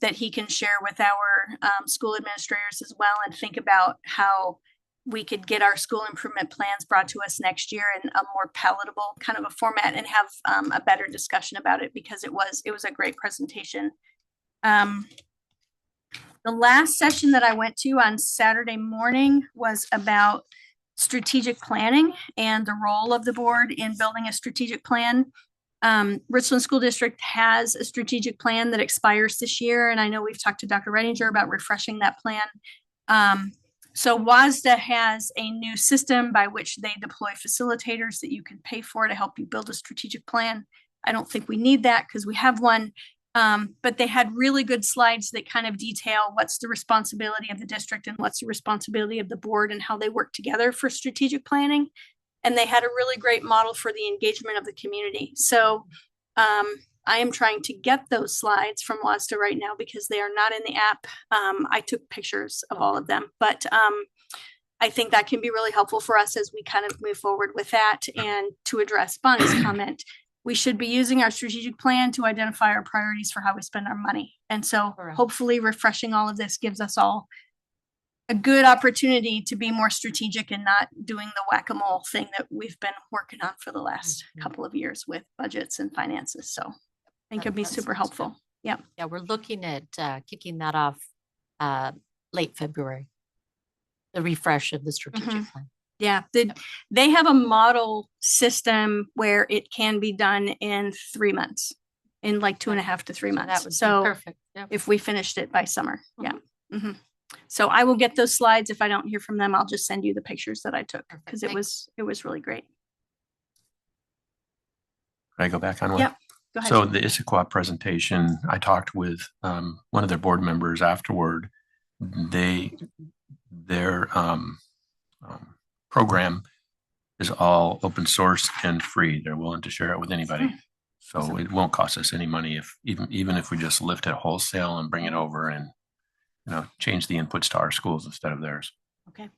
Speaker 1: that he can share with our school administrators as well, and think about how we could get our school improvement plans brought to us next year in a more palatable kind of a format, and have a better discussion about it, because it was a great presentation. The last session that I went to on Saturday morning was about strategic planning and the role of the board in building a strategic plan. Richland School District has a strategic plan that expires this year, and I know we've talked to Dr. Renninger about refreshing that plan. So WASDA has a new system by which they deploy facilitators that you can pay for to help you build a strategic plan. I don't think we need that because we have one, but they had really good slides that kind of detail what's the responsibility of the district and what's the responsibility of the board and how they work together for strategic planning. And they had a really great model for the engagement of the community. So I am trying to get those slides from WASDA right now because they are not in the app. I took pictures of all of them, but I think that can be really helpful for us as we kind of move forward with that. And to address Bonnie's comment, we should be using our strategic plan to identify our priorities for how we spend our money. And so hopefully refreshing all of this gives us all a good opportunity to be more strategic and not doing the whack-a-mole thing that we've been working on for the last couple of years with budgets and finances. So I think it'd be super helpful. Yeah.
Speaker 7: Yeah, we're looking at kicking that off late February, the refresh of the strategic plan.
Speaker 1: Yeah, they have a model system where it can be done in 3 months, in like 2.5 to 3 months.
Speaker 7: That would be perfect. Yep.
Speaker 1: If we finished it by summer. Yeah. So I will get those slides. If I don't hear from them, I'll just send you the pictures that I took, because it was really great.
Speaker 4: Can I go back on one?
Speaker 1: Yep. Go ahead.
Speaker 4: So the Issaquah presentation, I talked with one of their board members afterward. Their program is all open source and free. They're willing to share it with anybody. So it won't cost us any money if even if we just lift it wholesale and bring it over and change the inputs to our schools instead of theirs.
Speaker 1: Okay.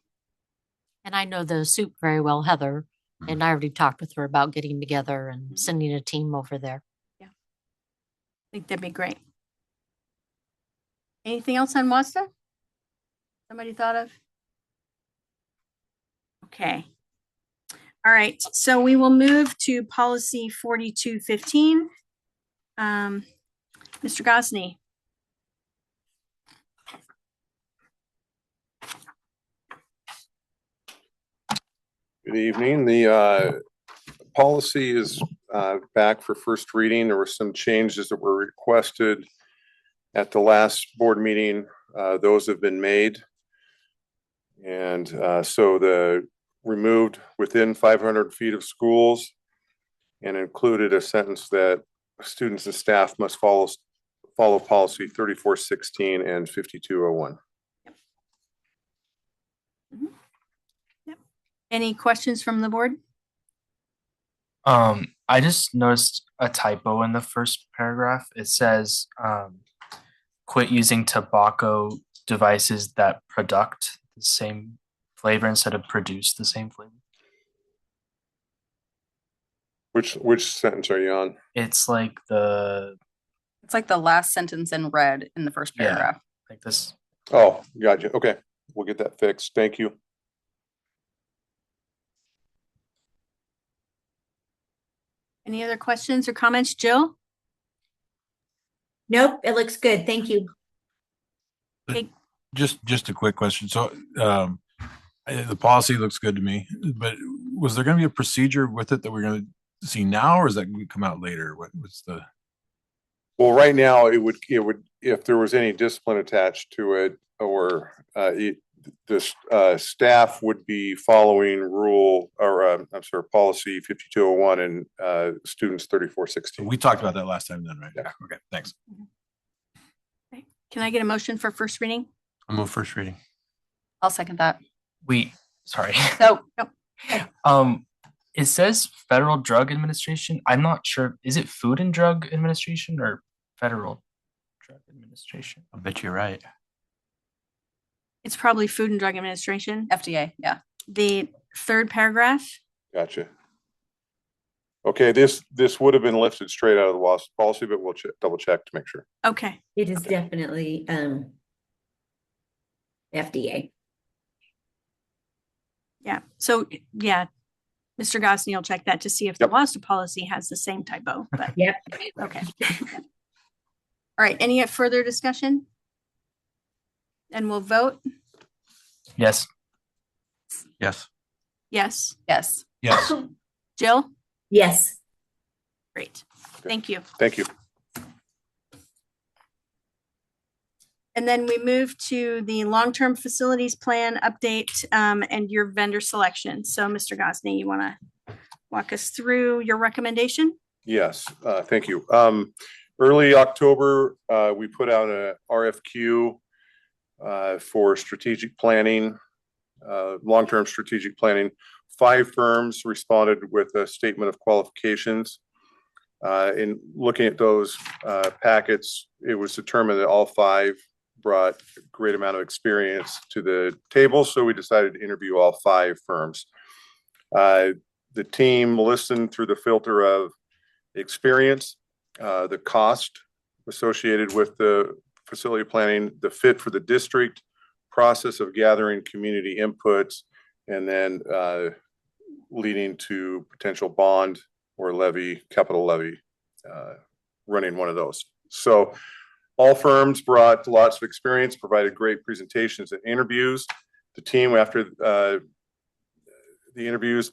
Speaker 7: And I know the soup very well, Heather, and I already talked with her about getting together and sending a team over there.
Speaker 1: Yeah. I think that'd be great. Anything else on WASDA? Somebody thought of? Okay. All right. So we will move to policy 4215. Mr. Gosney.
Speaker 11: Good evening. The policy is back for first reading. There were some changes that were requested at the last board meeting. Those have been made. And so the removed within 500 feet of schools, and included a sentence that students and staff must follow follow policy 3416 and 5201.
Speaker 1: Any questions from the board?
Speaker 9: I just noticed a typo in the first paragraph. It says, quit using tobacco devices that product the same flavor instead of produce the same flavor.
Speaker 11: Which sentence are you on?
Speaker 9: It's like
Speaker 2: It's like the last sentence in red in the first
Speaker 9: Yeah.
Speaker 2: paragraph.
Speaker 9: like this.
Speaker 11: Oh, gotcha. Okay, we'll get that fixed. Thank you.
Speaker 1: Any other questions or comments, Jill?
Speaker 6: Nope, it looks good. Thank you.
Speaker 10: Just a quick question. So, the policy looks good to me, but was there going to be a procedure with it that we're going to see now, or is that going to come out later? What's the?
Speaker 11: Well, right now, it would, if there was any discipline attached to it, or the staff would be following policy 5201 and students 3416.
Speaker 10: We talked about that last time then, right?
Speaker 11: Yeah.
Speaker 10: Okay, thanks.
Speaker 1: Okay. Can I get a motion for first reading?
Speaker 10: I'll move first reading.
Speaker 2: I'll second that.
Speaker 9: Sorry.
Speaker 2: So
Speaker 9: It says Federal Drug Administration. I'm not sure. Is it Food and Drug Administration or Federal Drug Administration?
Speaker 4: I bet you're right.
Speaker 1: It's probably Food and Drug Administration.
Speaker 2: FDA, yeah.
Speaker 1: The third paragraph.
Speaker 11: Gotcha. Okay, this would have been lifted straight out of the WASP policy, but we'll double check to make sure.
Speaker 1: Okay.
Speaker 6: It is definitely FDA.
Speaker 1: Yeah. So yeah, Mr. Gosney will check that to see if the
Speaker 11: Yep.
Speaker 1: WASDA policy has the same typo, but
Speaker 6: Yep.
Speaker 1: okay. All right. Any further discussion? And we'll vote.
Speaker 9: Yes.
Speaker 4: Yes.
Speaker 1: Yes.
Speaker 2: Yes.
Speaker 10: Yes.
Speaker 1: Jill?
Speaker 6: Yes.
Speaker 1: Great. Thank you.
Speaker 11: Thank you.
Speaker 1: And then we move to the long-term facilities plan update and your vendor selection. So Mr. Gosney, you want to walk us through your recommendation?
Speaker 11: Yes, thank you. Early October, we put out a RFQ for strategic planning, long-term strategic planning. 5 firms responded with a statement of qualifications. In looking at those packets, it was determined that all 5 brought a great amount of experience to the table, so we decided to interview all 5 firms. The team listened through the filter of experience, the cost associated with the facility planning, the fit for the district, process of gathering community inputs, and then leading to potential bond or levy, capital levy, running one of those. So all firms brought lots of experience, provided great presentations and interviews. The team, after the interviews,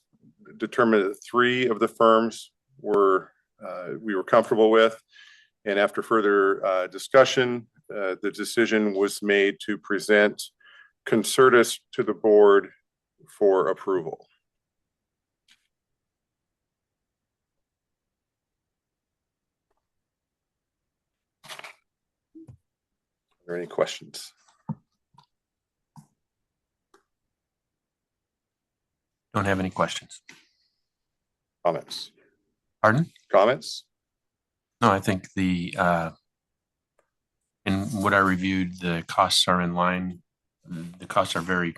Speaker 11: determined that 3 of the firms we were comfortable with. And after further discussion, the decision was made to present Concertus to the board for approval. Are there any questions?
Speaker 4: Don't have any questions.
Speaker 11: Comments?
Speaker 4: Pardon?
Speaker 11: Comments?
Speaker 4: No, I think in what I reviewed, the costs are in line. The costs are very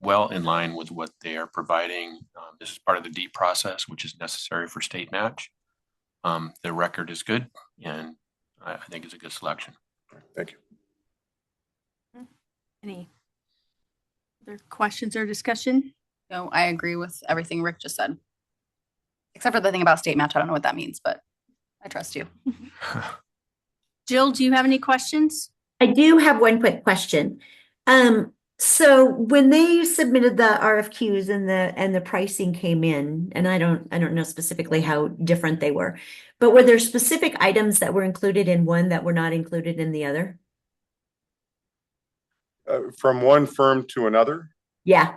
Speaker 4: well in line with what they are providing. This is part of the DEEP process, which is necessary for state match. The record is good, and I think it's a good selection.
Speaker 11: Thank you.
Speaker 1: Any other questions or discussion?
Speaker 2: No, I agree with everything Rick just said. Except for the thing about state match. I don't know what that means, but I trust you.
Speaker 1: Jill, do you have any questions?
Speaker 6: I do have one quick question. So when they submitted the RFQs and the pricing came in, and I don't know specifically how different they were, but were there specific items that were included in one that were not included in the other?
Speaker 11: From one firm to another?
Speaker 6: Yeah.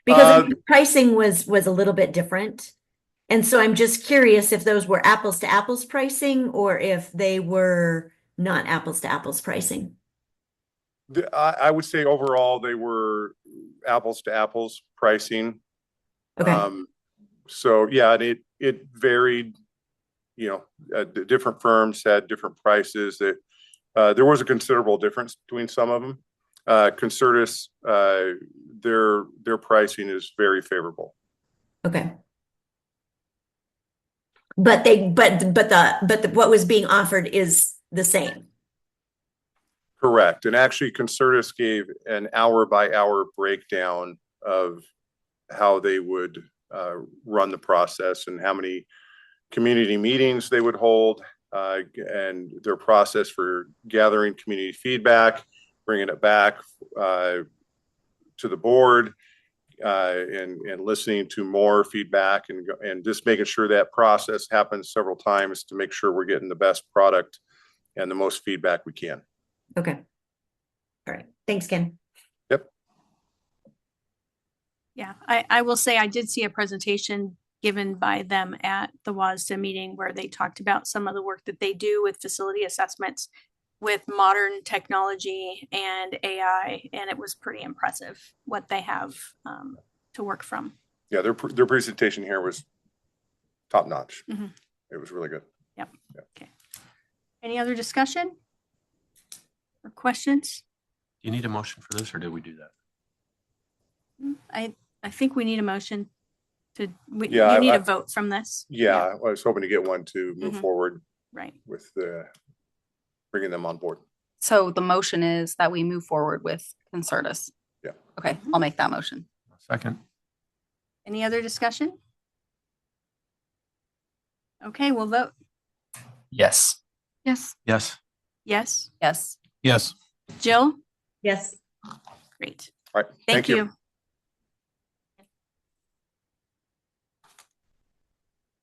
Speaker 6: Because the pricing was a little bit different. And so I'm just curious if those were apples to apples pricing or if they were not apples to apples pricing.
Speaker 11: I would say overall, they were apples to apples pricing.
Speaker 6: Okay.
Speaker 11: So yeah, it varied, the different firms had different prices that, there was a considerable difference between some of them. Concertus, their pricing is very favorable.
Speaker 6: Okay. But what was being offered is the same.
Speaker 11: Correct. And actually Concertus gave an hour by hour breakdown of how they would run the process and how many community meetings they would hold, and their process for gathering community feedback, bringing it back to the board, and listening to more feedback and just making sure that process happens several times to make sure we're getting the best product and the most feedback we can.
Speaker 6: Okay. All right. Thanks, Ken.
Speaker 11: Yep.
Speaker 1: Yeah, I will say I did see a presentation given by them at the WASDA meeting where they talked about some of the work that they do with facility assessments with modern technology and AI, and it was pretty impressive what they have to work from.
Speaker 11: Yeah, their presentation here was top notch.
Speaker 1: Mhm.
Speaker 11: It was really good.
Speaker 1: Yep. Okay. Any other discussion or questions?
Speaker 4: Do you need a motion for this, or did we do that?
Speaker 1: I think we need a motion to,
Speaker 11: Yeah,
Speaker 1: you need
Speaker 11: I-
Speaker 1: a vote from this.
Speaker 11: Yeah, I was hoping to get one to move
Speaker 1: Mhm.
Speaker 11: forward
Speaker 1: Right.
Speaker 11: with bringing them on board.
Speaker 2: So the motion is that we move forward with Concertus.
Speaker 11: Yeah.
Speaker 2: Okay, I'll make that motion.
Speaker 4: Second.
Speaker 1: Any other discussion? Okay, we'll vote.
Speaker 9: Yes.
Speaker 8: Yes.
Speaker 4: Yes.
Speaker 1: Yes.
Speaker 2: Yes.
Speaker 10: Yes.
Speaker 1: Jill?
Speaker 6: Yes.
Speaker 1: Great.
Speaker 11: All right.
Speaker 1: Thank you.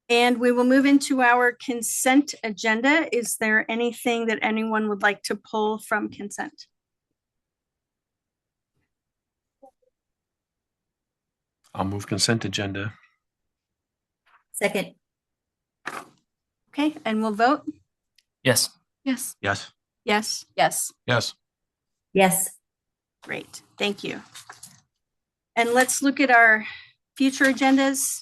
Speaker 1: And we will move into our consent agenda. Is there anything that anyone would like to pull from consent?
Speaker 4: I'll move consent agenda.
Speaker 6: Second.
Speaker 1: Okay, and we'll vote.
Speaker 9: Yes.
Speaker 8: Yes.
Speaker 4: Yes.
Speaker 1: Yes.
Speaker 2: Yes.
Speaker 10: Yes.
Speaker 6: Yes.
Speaker 1: Great, thank you. And let's look at our future agendas.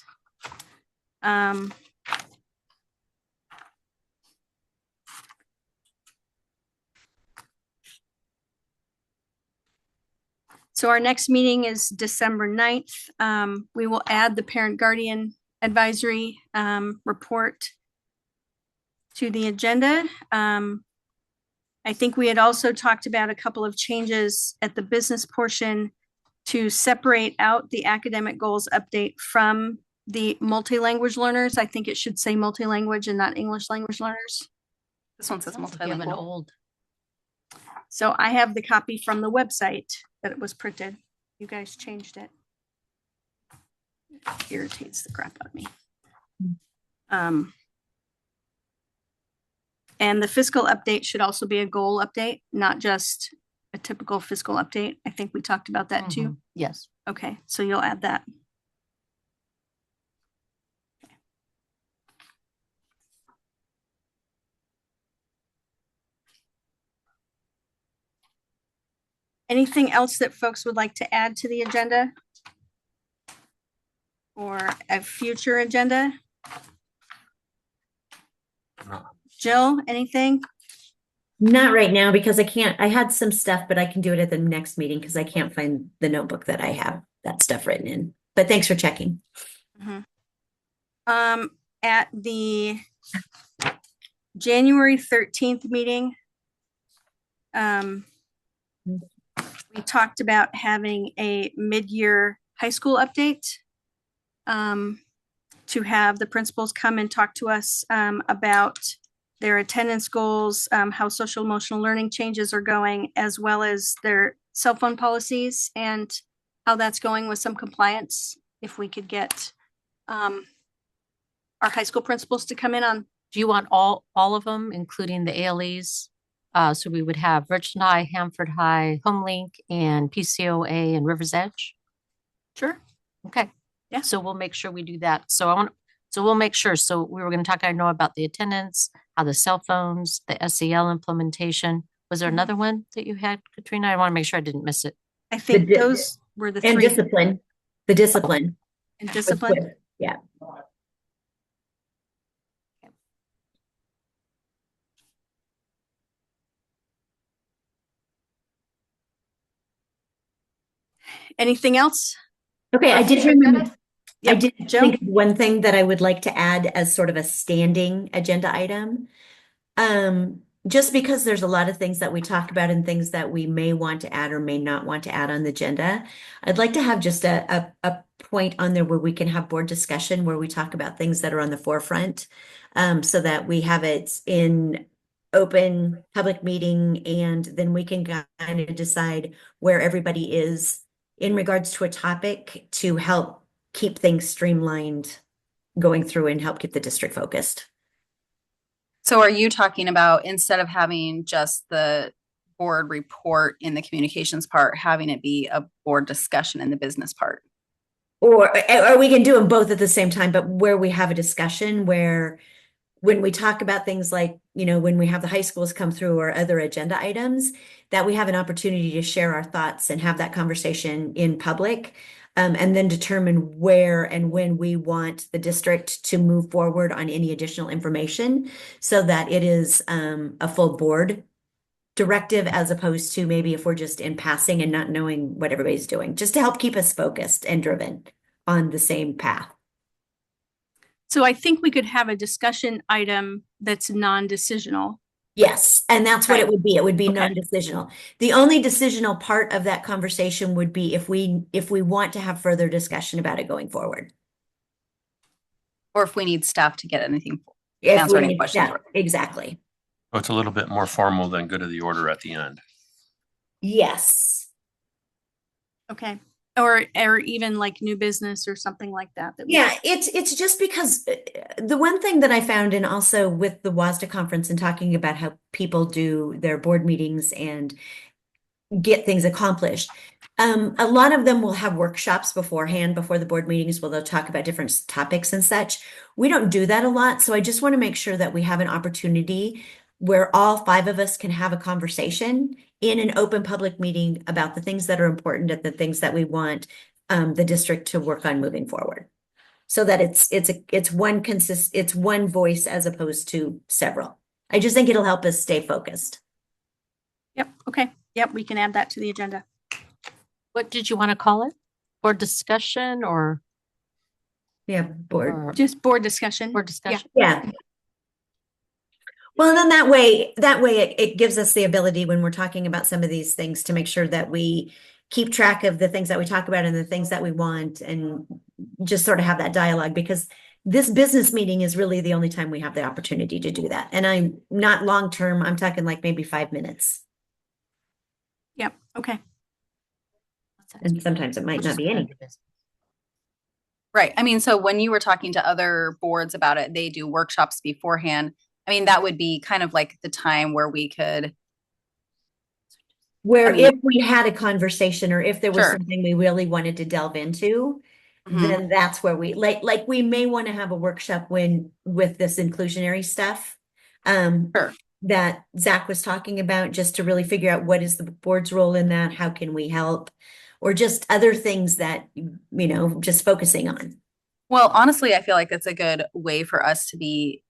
Speaker 1: So our next meeting is December 9th. We will add the parent guardian advisory report to the agenda. I think we had also talked about a couple of changes at the business portion to separate out the academic goals update from the multi-language learners. I think it should say multi-language and not English language learners.
Speaker 2: This one says
Speaker 7: Sounds like you have an
Speaker 2: multilingual.
Speaker 7: old.
Speaker 1: So I have the copy from the website that it was printed. You guys changed it. It irritates the crap out of me. And the fiscal update should also be a goal update, not just a typical fiscal update. I think we talked about that too.
Speaker 7: Mhm. Yes.
Speaker 1: Okay, so you'll add that. Anything else that folks would like to add to the agenda? Or a future agenda?
Speaker 4: No.
Speaker 1: Jill, anything?
Speaker 6: Not right now because I had some stuff, but I can do it at the next meeting because I can't find the notebook that I have that stuff written in. But thanks for checking.
Speaker 1: At the January 13th meeting, we talked about having a mid-year high school update, to have the principals come and talk to us about their attendance goals, how social emotional learning changes are going, as well as their cell phone policies and how that's going with some compliance. If we could get our high school principals to come in on.
Speaker 7: Do you want all of them, including the ALEs? So we would have Richland High, Hanford High, HomeLink, and PCOA and Rivers Edge.
Speaker 1: Sure.
Speaker 7: Okay.
Speaker 1: Yeah.
Speaker 7: So we'll make sure we do that. So we'll make sure. So we were going to talk, I know, about the attendance, how the cell phones, the SEL implementation. Was there another one that you had, Katrina? I want to make sure I didn't miss it.
Speaker 1: I think
Speaker 6: di-
Speaker 1: those were the
Speaker 6: And
Speaker 1: three.
Speaker 6: discipline, the discipline.
Speaker 1: And
Speaker 6: was
Speaker 1: discipline.
Speaker 6: good. Yeah.
Speaker 1: Anything else?
Speaker 6: Okay, I did
Speaker 8: Future
Speaker 6: remember.
Speaker 8: agenda?
Speaker 6: I
Speaker 1: Yep,
Speaker 6: did
Speaker 1: Jill?
Speaker 6: think of one thing that I would like to add as sort of a standing agenda item. Just because there's a lot of things that we talk about and things that we may want to add or may not want to add on the agenda, I'd like to have just a point on there where we can have board discussion where we talk about things that are on the forefront, so that we have it in open public meeting, and then we can kind of decide where everybody is in regards to a topic to help keep things streamlined going through and help keep the district focused.
Speaker 2: So are you talking about, instead of having just the board report in the communications part, having it be a board discussion in the business part?
Speaker 6: Or we can do them both at the same time, but where we have a discussion where when we talk about things like, when we have the high schools come through or other agenda items, that we have an opportunity to share our thoughts and have that conversation in public, and then determine where and when we want the district to move forward on any additional information so that it is a full board directive, as opposed to maybe if we're just in passing and not knowing what everybody's doing, just to help keep us focused and driven on the same path.
Speaker 1: So I think we could have a discussion item that's non-decisional.
Speaker 6: Yes, and that's what it
Speaker 2: Right.
Speaker 6: would be. It would be
Speaker 1: Okay.
Speaker 6: non-decisional. The only decisional part of that conversation would be if we want to have further discussion about it going forward.
Speaker 2: Or if we need staff to get anything,
Speaker 6: If
Speaker 2: answer
Speaker 6: we
Speaker 2: any
Speaker 6: need-
Speaker 2: questions.
Speaker 6: yeah, exactly.
Speaker 4: So it's a little bit more formal than good of the order at the end.
Speaker 6: Yes.
Speaker 1: Okay. Or even like new business or something like that.
Speaker 6: Yeah, it's just because the one thing that I found, and also with the WASDA conference and talking about how people do their board meetings and get things accomplished. A lot of them will have workshops beforehand, before the board meetings, where they'll talk about different topics and such. We don't do that a lot, so I just want to make sure that we have an opportunity where all 5 of us can have a conversation in an open public meeting about the things that are important and the things that we want the district to work on moving forward. So that it's one voice as opposed to several. I just think it'll help us stay focused.
Speaker 1: Yep. Okay. Yep. We can add that to the agenda.
Speaker 7: What did you want to call it? Board discussion or?
Speaker 6: Yeah, board.
Speaker 7: or
Speaker 1: Just board discussion.
Speaker 7: board discussion?
Speaker 6: Yeah. Well, and then that way it gives us the ability when we're talking about some of these things to make sure that we keep track of the things that we talk about and the things that we want, and just sort of have that dialogue, because this business meeting is really the only time we have the opportunity to do that. And I'm not long term, I'm talking like maybe 5 minutes.
Speaker 1: Yep. Okay.
Speaker 6: And sometimes it might not be any.
Speaker 2: Right. I mean, so when you were talking to other boards about it, they do workshops beforehand. I mean, that would be kind of like the time where we could.
Speaker 6: Where
Speaker 2: I mean-
Speaker 6: if we had a conversation, or if there was
Speaker 2: Sure.
Speaker 6: something we really wanted to delve into,
Speaker 2: Mhm.
Speaker 6: then that's where we like we may want to have a workshop with this inclusionary stuff.
Speaker 2: Sure.
Speaker 6: That Zach was talking about, just to really figure out what is the board's role in that, how can we help, or just other things that, just focusing on.
Speaker 2: Well, honestly, I feel like that's a good way for us to be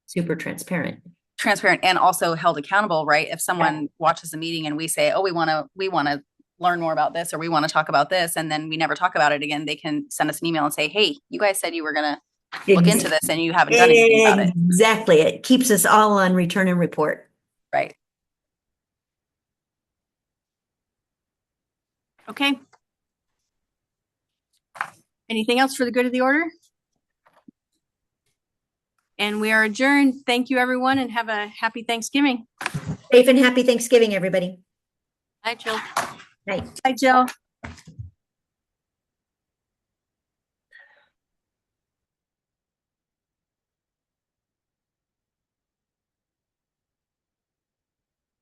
Speaker 6: Super transparent.
Speaker 2: transparent and also held accountable, right? If someone watches a meeting and we say, oh, we want to learn more about this, or we want to talk about this, and then we never talk about it again, they can send us an email and say, hey, you guys said you were going to look into this and you haven't done anything about it.
Speaker 6: Exactly. It keeps us all on return and report.
Speaker 2: Right.
Speaker 1: Okay. Anything else for the good of the order? And we are adjourned. Thank you, everyone, and have a happy Thanksgiving.
Speaker 6: Safe and happy Thanksgiving, everybody.
Speaker 7: Hi, Jill.
Speaker 6: Night.
Speaker 1: Bye, Jill.